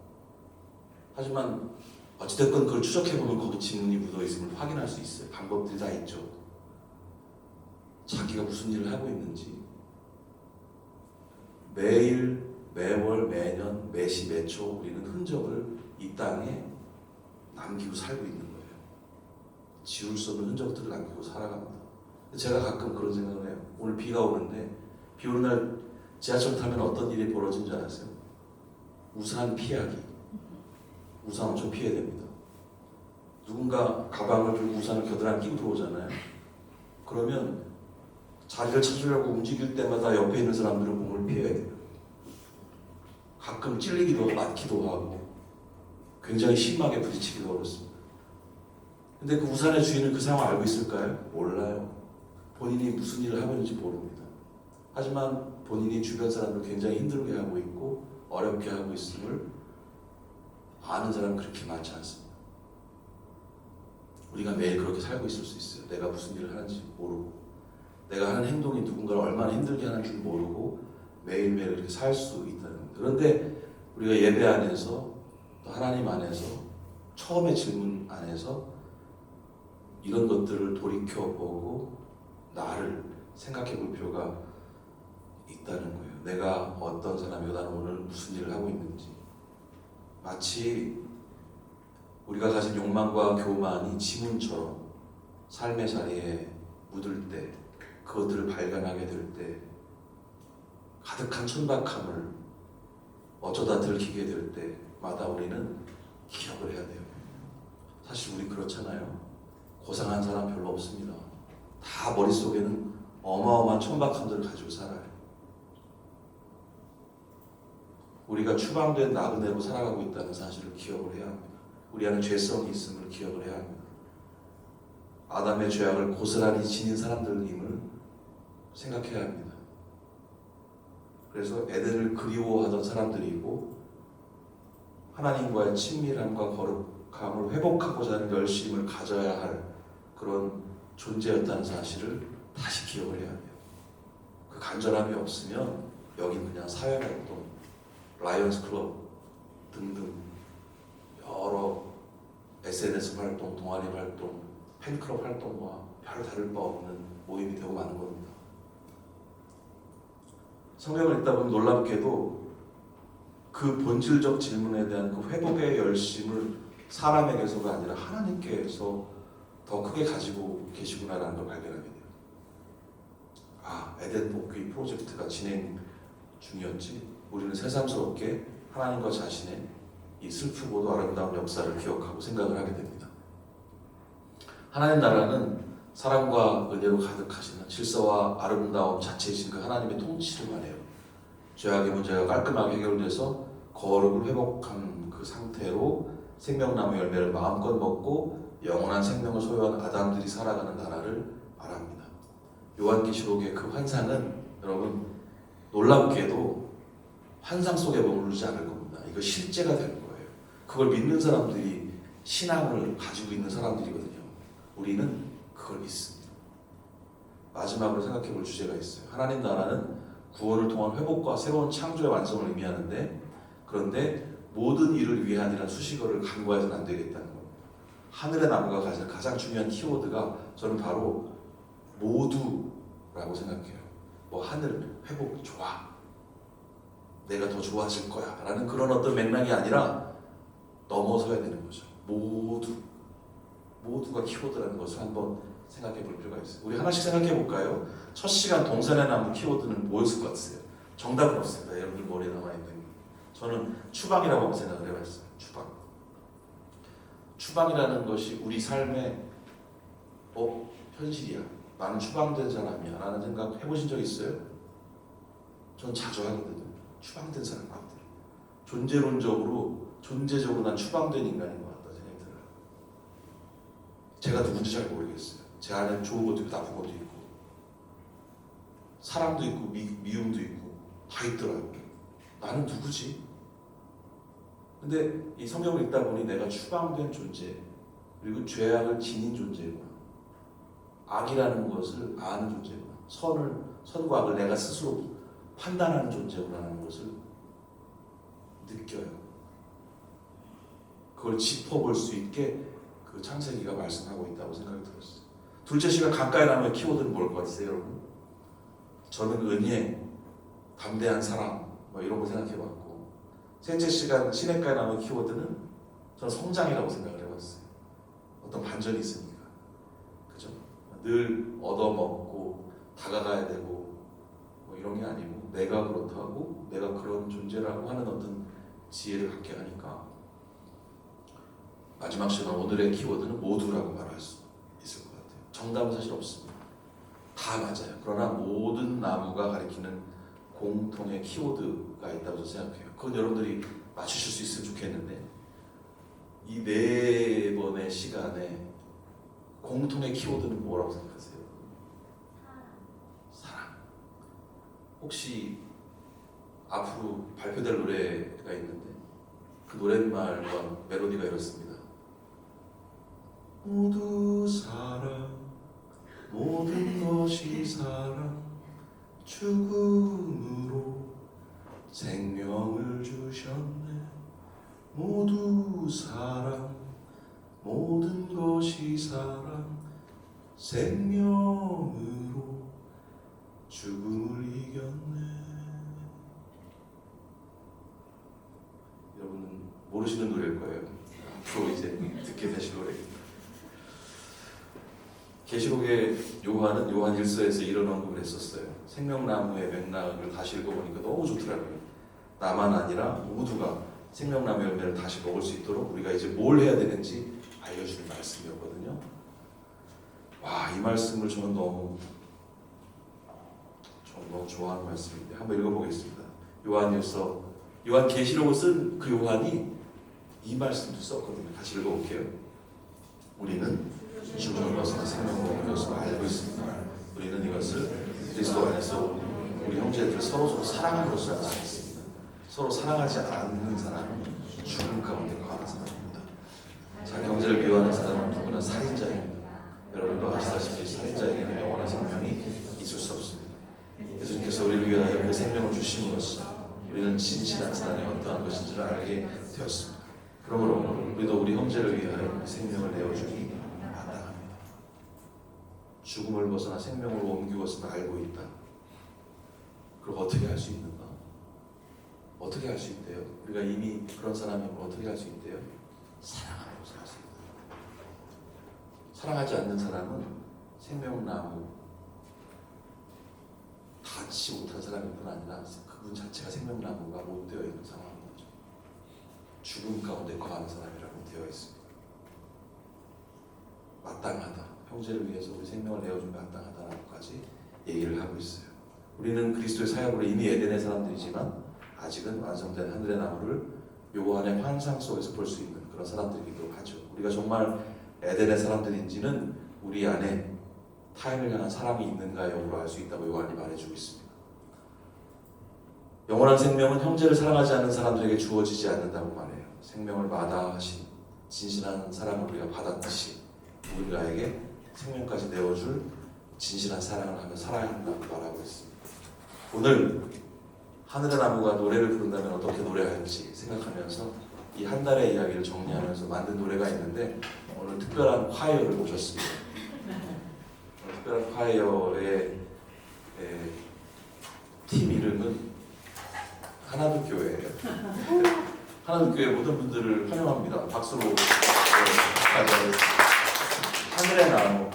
하지만 어찌됐건 그걸 추적해보면 거기 지문이 묻어있음을 확인할 수 있어요. 방법들이 다 있죠. 자기가 무슨 일을 하고 있는지 매일, 매월, 매년, 매시, 매초 우리는 흔적을 이 땅에 남기고 살고 있는 거예요. 지울 수 없는 흔적들을 남기고 살아갑니다. 제가 가끔 그런 생각을 해요. 오늘 비가 오는데 비 오는 날 지하철 타면 어떤 일이 벌어진 줄 아세요? 우산 피하기. 우산 엄청 피해야 됩니다. 누군가 가방을 들고 우산을 겨드랑이 끼고 들어오잖아요. 그러면 자리를 찾으려고 움직일 때마다 옆에 있는 사람들은 몸을 피해야 돼요. 가끔 찔리기도 맞기도 하고 굉장히 심하게 부딪히기도 어렵습니다. 근데 그 우산의 주인은 그 상황을 알고 있을까요? 몰라요. 본인이 무슨 일을 하고 있는지 모릅니다. 하지만 본인이 주변 사람을 굉장히 힘들게 하고 있고 어렵게 하고 있음을 아는 사람은 그렇게 많지 않습니다. 우리가 매일 그렇게 살고 있을 수 있어요. 내가 무슨 일을 하는지 모르고 내가 하는 행동이 누군가를 얼마나 힘들게 하는 줄 모르고 매일매일 이렇게 살 수 있다는 겁니다. 그런데 우리가 예배 안에서 또 하나님 안에서 처음의 질문 안에서 이런 것들을 돌이켜보고 나를 생각해 볼 필요가 있다는 거예요. 내가 어떤 사람이고 나는 오늘 무슨 일을 하고 있는지. 마치 우리가 가진 욕망과 교만이 지문처럼 삶의 자리에 묻을 때 그것들을 발견하게 될 때 가득한 천박함을 어쩌다 들키게 될 때마다 우리는 기억을 해야 돼요. 사실 우리 그렇잖아요. 고상한 사람 별로 없습니다. 다 머릿속에는 어마어마한 천박함들을 가지고 살아요. 우리가 추방된 나그네로 살아가고 있다는 사실을 기억을 해야 합니다. 우리 안에 죄성이 있음을 기억을 해야 합니다. 아담의 죄악을 고스란히 지닌 사람들임을 생각해야 합니다. 그래서 에덴을 그리워하던 사람들이고 하나님과의 친밀함과 거룩함을 회복하고자 하는 열심을 가져야 할 그런 존재였다는 사실을 다시 기억을 해야 돼요. 그 간절함이 없으면 여긴 그냥 사회활동, 라이언스 클럽 등등 여러 SNS 활동, 동아리 활동, 팬클럽 활동과 별 다를 바 없는 모임이 되고 마는 겁니다. 성경을 읽다 보면 놀랍게도 그 본질적 질문에 대한 그 회복의 열심을 사람에게서가 아니라 하나님께서 더 크게 가지고 계시구나라는 걸 발견하게 돼요. 아, 에덴 복귀 프로젝트가 진행 중이었지. 우리는 새삼스럽게 하나님과 자신의 이 슬프고도 아름다운 역사를 기억하고 생각을 하게 됩니다. 하나님 나라는 사랑과 은혜로 가득하시는 질서와 아름다움 자체이신 그 하나님의 통치를 말해요. 죄악의 문제가 깔끔하게 해결돼서 거룩을 회복한 그 상태로 생명나무 열매를 마음껏 먹고 영원한 생명을 소유한 아담들이 살아가는 나라를 말합니다. 요한계시록의 그 환상은 여러분 놀랍게도 환상 속에 머무르지 않을 겁니다. 이거 실제가 될 거예요. 그걸 믿는 사람들이 신앙을 가지고 있는 사람들이거든요. 우리는 그걸 믿습니다. 마지막으로 생각해 볼 주제가 있어요. 하나님 나라는 구원을 통한 회복과 새로운 창조의 완성을 의미하는데 그런데 모든 일을 위한이라는 수식어를 간과해서는 안 되겠다는 겁니다. 하늘의 나무가 가진 가장 중요한 키워드가 저는 바로 모두라고 생각해요. 뭐 하늘, 회복, 좋아. 내가 더 좋아질 거야 라는 그런 어떤 맥락이 아니라 넘어서야 되는 거죠. 모두가 키워드라는 것을 한번 생각해 볼 필요가 있어요. 우리 하나씩 생각해 볼까요? 첫 시간 동산의 나무 키워드는 뭐였을 것 같으세요? 정답은 없습니다. 여러분들 머리에 남아있는 게. 저는 추방이라고 생각을 해봤어요. 추방이라는 것이 우리 삶의 현실이야. 나는 추방된 사람이야 라는 생각 해보신 적 있어요? 전 자주 하거든요. 추방된 사람 같아요. 존재적으로 난 추방된 인간인 것 같다 생각이 들어요. 제가 누군지 잘 모르겠어요. 제 안에 좋은 것도 있고 나쁜 것도 있고 사랑도 있고 미움도 있고 다 있더라고요. 나는 누구지? 근데 이 성경을 읽다 보니 내가 추방된 존재 그리고 죄악을 지닌 존재구나. 악이라는 것을 아는 존재구나. 선과 악을 내가 스스로 판단하는 존재구나라는 것을 느껴요. 그걸 짚어볼 수 있게 그 창세기가 말씀하고 있다고 생각이 들었어요. 둘째 시간 가까이 나면 키워드는 뭘 것 같으세요, 여러분? 저는 은혜, 담대한 사랑 뭐 이런 거 생각해봤고 셋째 시간 시냇가에 나오는 키워드는 저는 성장이라고 생각을 해봤어요. 어떤 반전이 있으니까. 그죠? 늘 얻어먹고 다가가야 되고 뭐 이런 게 아니고 내가 그렇다고 내가 그런 존재라고 하는 어떤 지혜를 갖게 하니까 마지막 시간 오늘의 키워드는 모두라고 말할 수 있을 것 같아요. 정답은 사실 없습니다. 다 맞아요. 그러나 모든 나무가 가리키는 공통의 키워드가 있다고 생각해요. 그건 여러분들이 맞추실 수 있으면 좋겠는데 이 4번의 시간에 공통의 키워드는 뭐라고 생각하세요? 사랑. 혹시 앞으로 발표될 노래가 있는데 그 노랫말과 멜로디가 이렇습니다. 모두 사랑, 모든 것이 사랑, 죽음으로 생명을 주셨네. 모두 사랑, 모든 것이 사랑, 생명으로 죽음을 이겼네. 여러분은 모르시는 노래일 거예요. 앞으로 이제 듣게 되실 노래입니다. 계시록의 요한은 요한 1서에서 이런 언급을 했었어요. 생명나무의 맥락을 다시 읽어보니까 너무 좋더라고요. 나만 아니라 모두가 생명나무 열매를 다시 먹을 수 있도록 우리가 이제 뭘 해야 되는지 알려주는 말씀이었거든요. 와, 이 말씀을 저는 너무 좋아하는 말씀인데 한번 읽어보겠습니다. 요한일서, 요한 계시록을 쓴 그 요한이 이 말씀도 썼거든요. 같이 읽어볼게요. 우리는 죽음을 벗어나 생명을 얻는 것을 알고 있습니다. 우리는 이것을 그리스도 안에서 우리 형제들 서로 사랑함으로써 알았습니다. 서로 사랑하지 않는 사람은 죽음 가운데 거하는 사람입니다. 자기 형제를 미워하는 사람은 누구나 살인자입니다. 여러분도 아시다시피 살인자에게는 영원한 생명이 있을 수 없습니다. 예수님께서 우리를 위하여 그 생명을 주심으로써 우리는 진실한 사랑이 어떠한 것인지를 알게 되었습니다. 그러므로 우리도 우리 형제를 위하여 생명을 내어주기 마땅합니다. 죽음을 벗어나 생명으로 옮기었음을 알고 있다. 그럼 어떻게 할 수 있는가? 어떻게 할 수 있대요? 우리가 이미 그런 사람이면 어떻게 할 수 있대요? 사랑하면서 할 수 있다. 사랑하지 않는 사람은 생명나무 닿지 못한 사람일 뿐 아니라 그분 자체가 생명나무가 못 되어 있는 상황인 거죠. 죽음 가운데 거하는 사람이라고 되어 있습니다. 마땅하다. 형제를 위해서 우리 생명을 내어준 마땅하다라고까지 얘기를 하고 있어요. 우리는 그리스도의 사역으로 이미 에덴의 사람들이지만 아직은 완성된 하늘의 나무를 요한의 환상 속에서 볼 수 있는 그런 사람들이기도 하죠. 우리가 정말 에덴의 사람들인지는 우리 안에 타인을 향한 사랑이 있는가 여부로 알 수 있다고 요한이 말해주고 있습니다. 영원한 생명은 형제를 사랑하지 않는 사람들에게 주어지지 않는다고 말해요. 생명을 마다하신 진실한 사랑을 우리가 받았듯이 누군가에게 생명까지 내어줄 진실한 사랑을 하며 살아야 한다고 말하고 있습니다. 오늘 하늘의 나무가 노래를 부른다면 어떻게 노래할지 생각하면서 이 한 달의 이야기를 정리하면서 만든 노래가 있는데 오늘 특별한 콰이어를 모셨습니다. 특별한 콰이어의 팀 이름은 하나둘교회예요. 하나둘교회 모든 분들을 환영합니다. 박수로 맞이하겠습니다. 하늘의 나무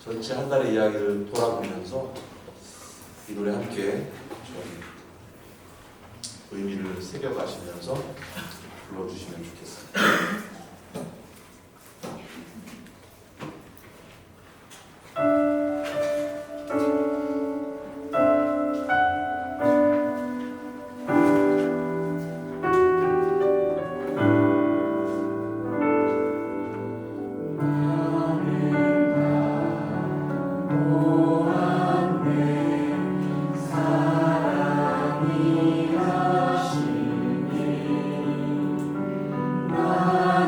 전체 한 달의 이야기를 돌아보면서 이 노래 함께 좀 의미를 새겨가시면서 불러주시면 좋겠습니다. 나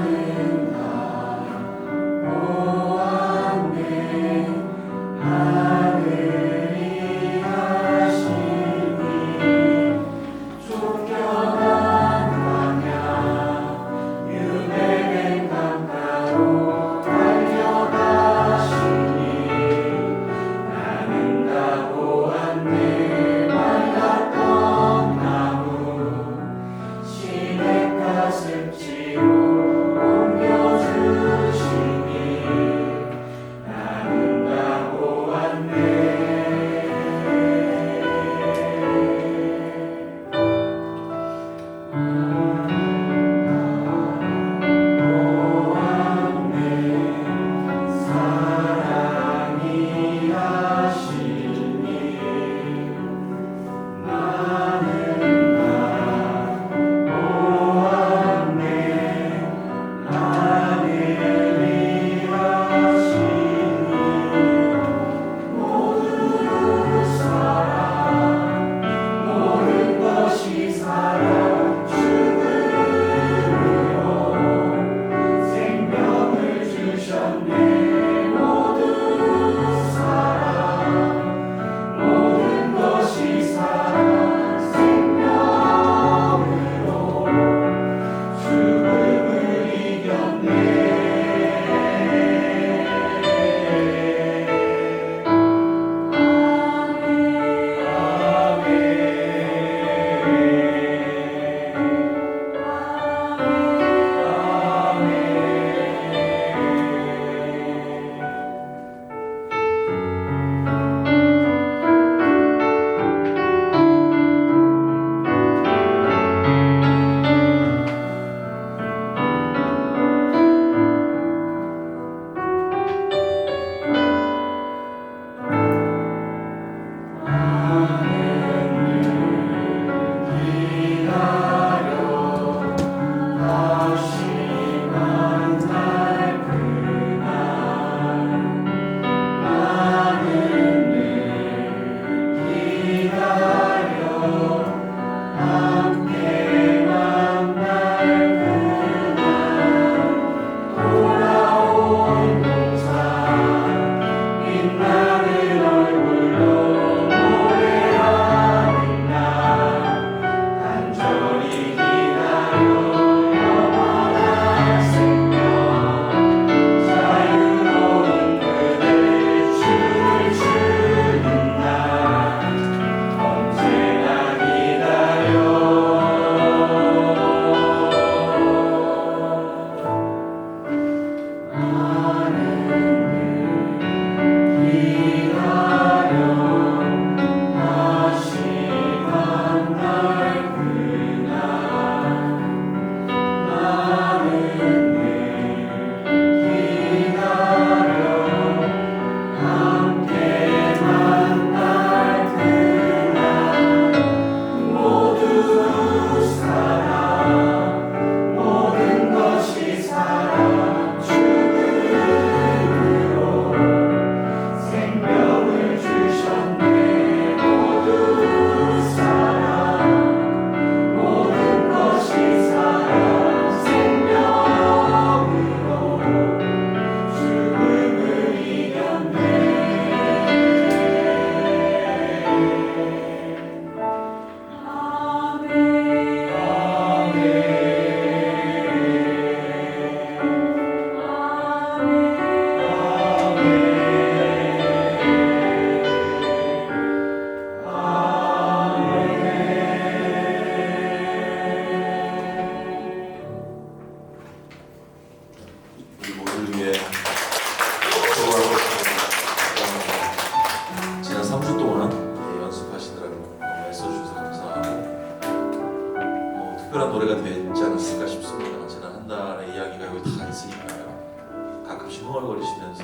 특별한 노래가 되지 않았을까 싶습니다. 지난 한 달의 이야기가 여기 다 있으니까요. 가끔씩 흥얼거리시면서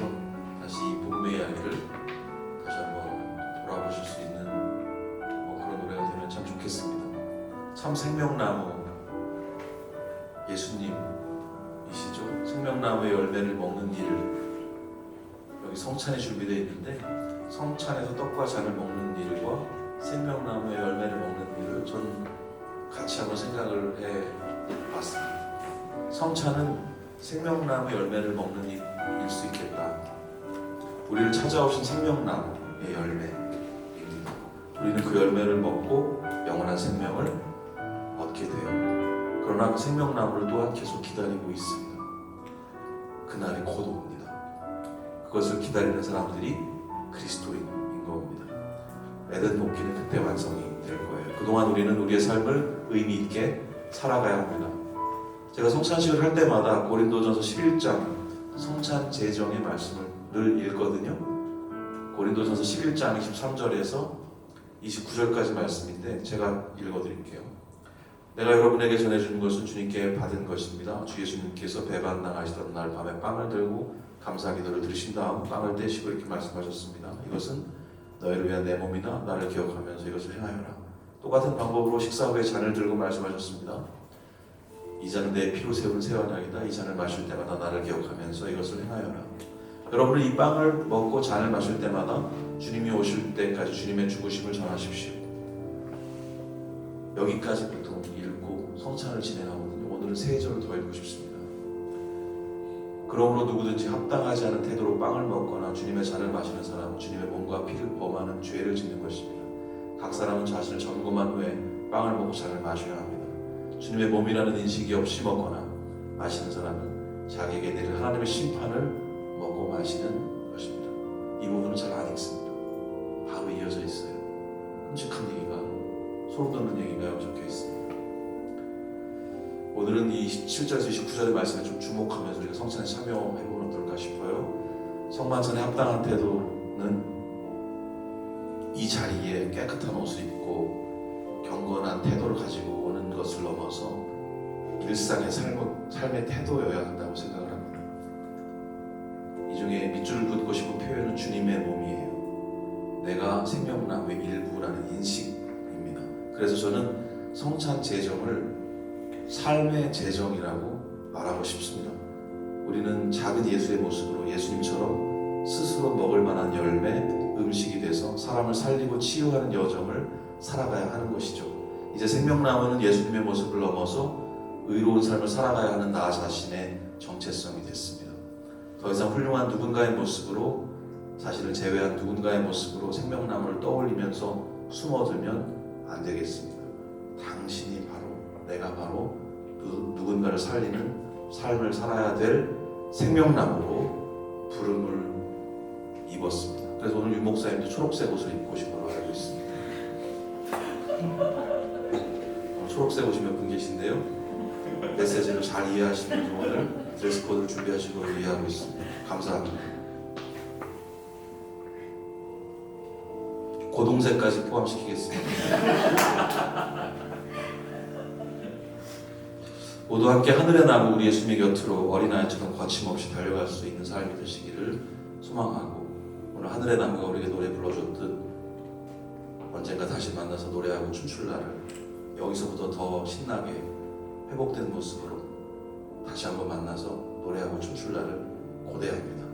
다시 이 복음의 이야기를 다시 한번 돌아보실 수 있는 그런 노래가 되면 참 좋겠습니다. 참 생명나무 예수님이시죠. 생명나무의 열매를 먹는 일을 여기 성찬이 준비되어 있는데 성찬에서 떡과 잔을 먹는 일과 생명나무의 열매를 먹는 일을 전 같이 한번 생각을 해봤습니다. 성찬은 생명나무의 열매를 먹는 일일 수 있겠다. 우리를 찾아오신 생명나무의 열매입니다. 우리는 그 열매를 먹고 영원한 생명을 얻게 돼요. 그러나 그 생명나무를 또한 계속 기다리고 있습니다. 그날이 곧 옵니다. 그것을 기다리는 사람들이 그리스도인인 겁니다. 에덴 복귀는 그때 완성이 될 거예요. 그동안 우리는 우리의 삶을 의미 있게 살아가야 합니다. 제가 성찬식을 할 때마다 고린도전서 11장 성찬 제정의 말씀을 늘 읽거든요. 고린도전서 11장 23절에서 29절까지 말씀인데 제가 읽어드릴게요. 내가 여러분에게 전해주는 것은 주님께 받은 것입니다. 주 예수님께서 배반당하시던 날 밤에 빵을 들고 감사 기도를 드리신 다음 빵을 떼시고 이렇게 말씀하셨습니다. 이것은 너희를 위한 내 몸이나 나를 기억하면서 이것을 행하여라. 똑같은 방법으로 식사 후에 잔을 들고 말씀하셨습니다. 이 잔은 내 피로 세운 새 언약이다. 이 잔을 마실 때마다 나를 기억하면서 이것을 행하여라. 여러분은 이 빵을 먹고 잔을 마실 때마다 주님이 오실 때까지 주님의 죽으심을 전하십시오. 여기까지 보통 읽고 성찬을 진행하거든요. 오늘은 세 절을 더 읽고 싶습니다. 그러므로 누구든지 합당하지 않은 태도로 빵을 먹거나 주님의 잔을 마시는 사람은 주님의 몸과 피를 범하는 죄를 짓는 것입니다. 각 사람은 자신을 점검한 후에 빵을 먹고 잔을 마셔야 합니다. 주님의 몸이라는 인식이 없이 먹거나 마시는 사람은 자기에게 내릴 하나님의 심판을 먹고 마시는 것입니다. 이 부분은 잘 안 읽습니다. 바로 이어져 있어요. 끔찍한 얘기가, 소름 돋는 얘기가 여기 적혀 있습니다. 오늘은 이 17절에서 29절의 말씀에 좀 주목하면서 우리가 성찬에 참여해보면 어떨까 싶어요. 성만찬에 합당한 태도는 이 자리에 깨끗한 옷을 입고 경건한 태도를 가지고 오는 것을 넘어서 일상의 삶의 태도여야 한다고 생각을 합니다. 이 중에 밑줄을 긋고 싶은 표현은 주님의 몸이에요. 내가 생명나무의 일부라는 인식입니다. 그래서 저는 성찬 제정을 삶의 제정이라고 말하고 싶습니다. 우리는 작은 예수의 모습으로 예수님처럼 스스로 먹을 만한 열매, 음식이 돼서 사람을 살리고 치유하는 여정을 살아가야 하는 것이죠. 이제 생명나무는 예수님의 모습을 넘어서 의로운 삶을 살아가야 하는 나 자신의 정체성이 됐습니다. 더 이상 훌륭한 누군가의 모습으로, 자신을 제외한 누군가의 모습으로 생명나무를 떠올리면서 숨어들면 안 되겠습니다. 당신이 바로, 내가 바로 누군가를 살리는 삶을 살아야 될 생명나무로 부름을 입었습니다. 그래서 오늘 윤 목사님도 초록색 옷을 입고 오신 걸로 알고 있습니다. 초록색 옷이 몇 분 계신데요. 메시지를 잘 이해하시는 분 오늘 드레스 코드를 준비하신 걸로 이해하고 있습니다. 감사합니다. 고동색까지 포함시키겠습니다. 모두 함께 하늘의 나무 우리 예수님의 곁으로 어린아이처럼 거침없이 달려갈 수 있는 삶이 되시기를 소망하고, 오늘 하늘의 나무가 우리에게 노래 불러줬듯 언젠가 다시 만나서 노래하고 춤출 날을 여기서부터 더 신나게 회복된 모습으로 다시 한번 만나서 노래하고 춤출 날을 고대합니다.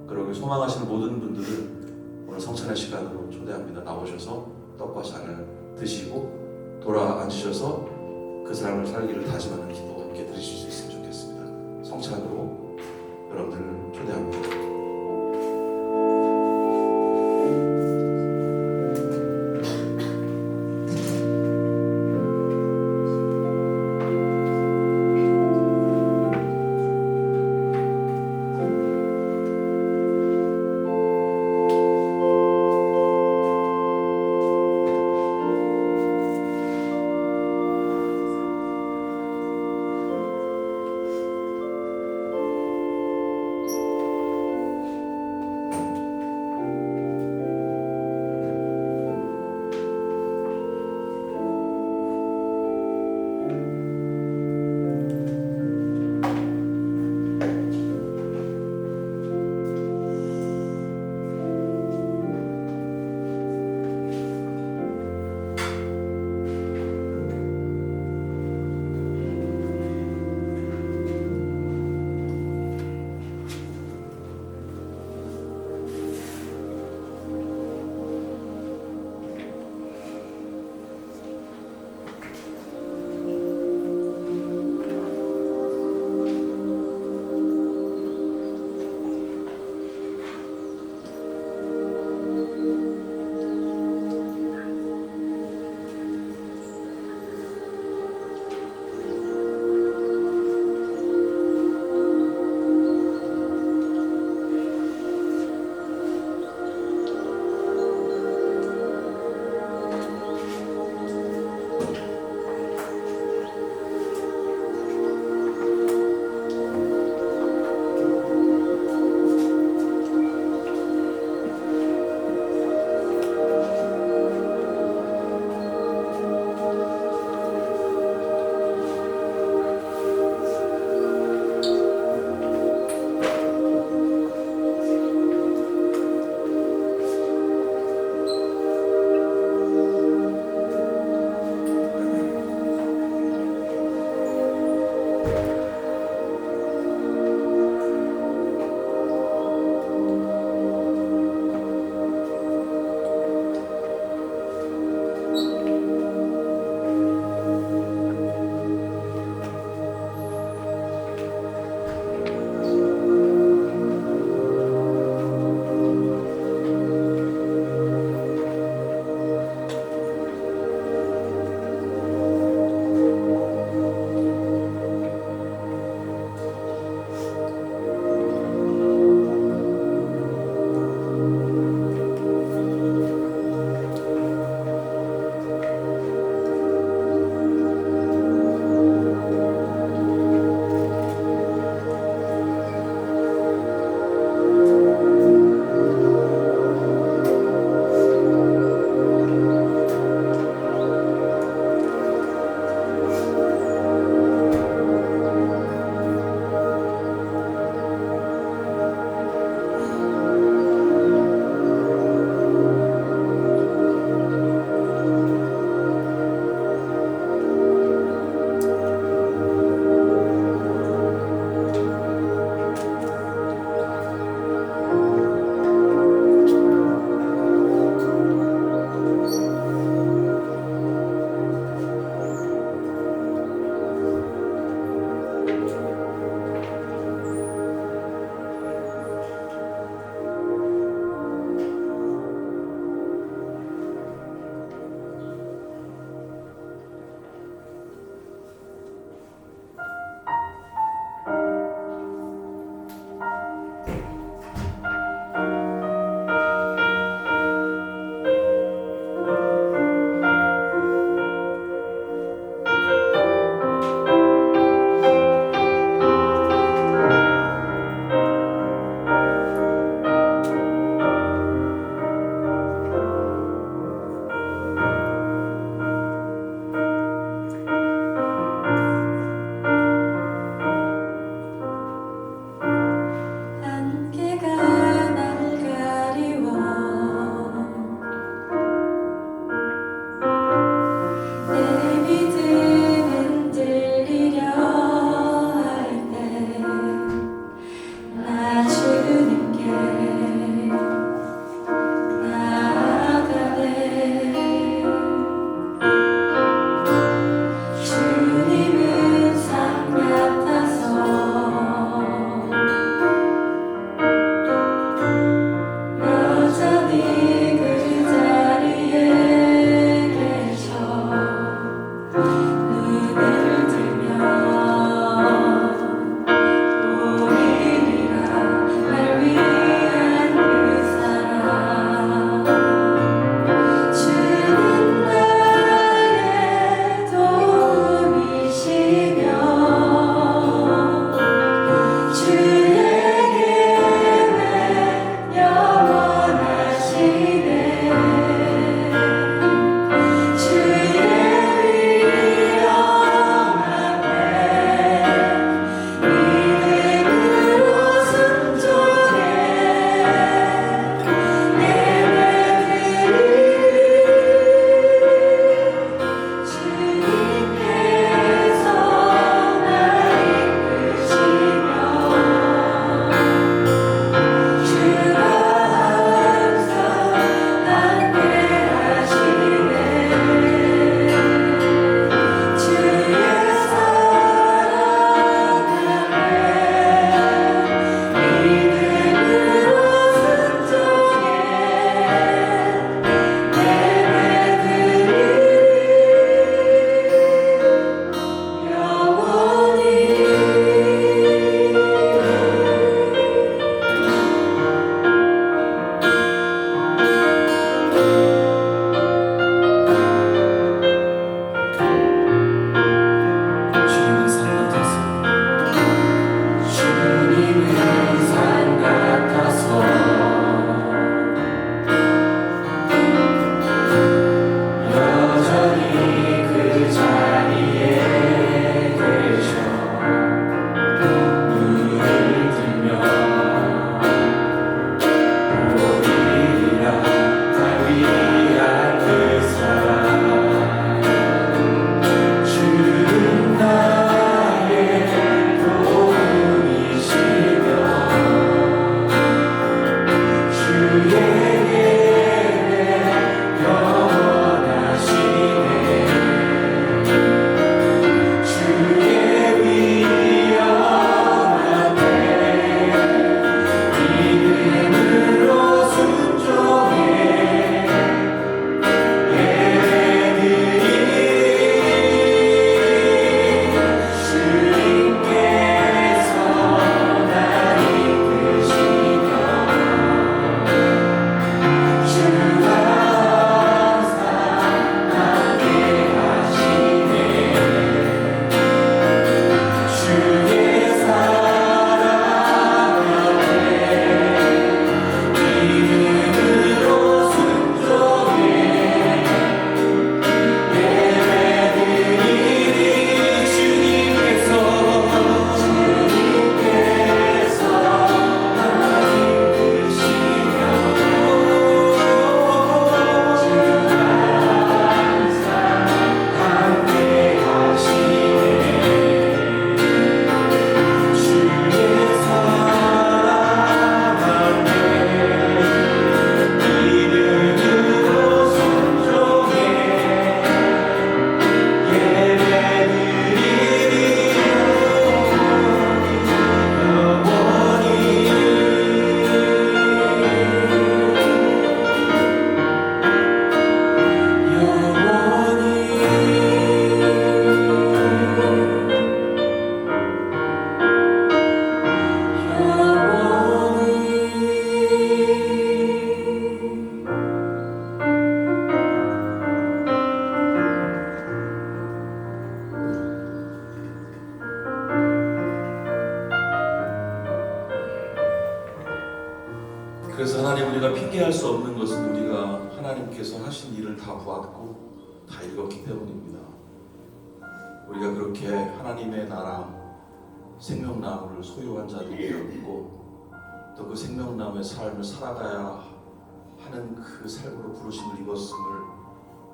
그러기 소망하시는 모든 분들을 오늘 성찬의 시간으로 초대합니다. 나오셔서 떡과 잔을 드시고 돌아앉으셔서 그 사람을 살기를 다짐하는 기도 함께 드리실 수 있으면 좋겠습니다. 성찬으로 여러분들을 초대합니다. 그래서 하나님, 우리가 핑계할 수 없는 것은 우리가 하나님께서 하신 일을 다 보았고 다 읽었기 때문입니다. 우리가 그렇게 하나님의 나라 생명나무를 소유한 자들이었고 또 그 생명나무의 삶을 살아가야 하는 그 삶으로 부르심을 입었음을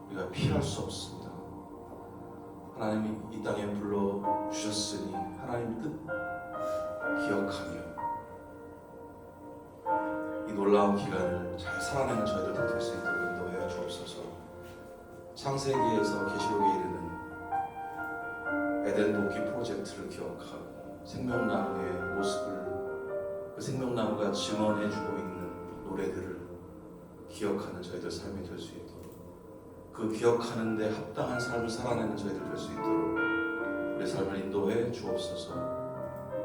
우리가 피할 수 없습니다. 하나님이 이 땅에 불러주셨으니 하나님 뜻 기억하며 이 놀라운 기간을 잘 살아내는 저희들 다 될 수 있도록 인도해 주옵소서. 창세기에서 계시록에 이르는 에덴 도끼 프로젝트를 기억하고 생명나무의 모습을, 그 생명나무가 증언해주고 있는 노래들을 기억하는 저희들 삶이 될 수 있도록, 그 기억하는 데 합당한 삶을 살아내는 저희들 될 수 있도록 우리 삶을 인도해 주옵소서.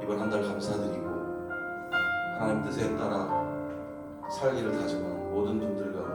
이번 한 달 감사드리고 하나님 뜻에 따라 살기를 다짐한 모든 분들 가운데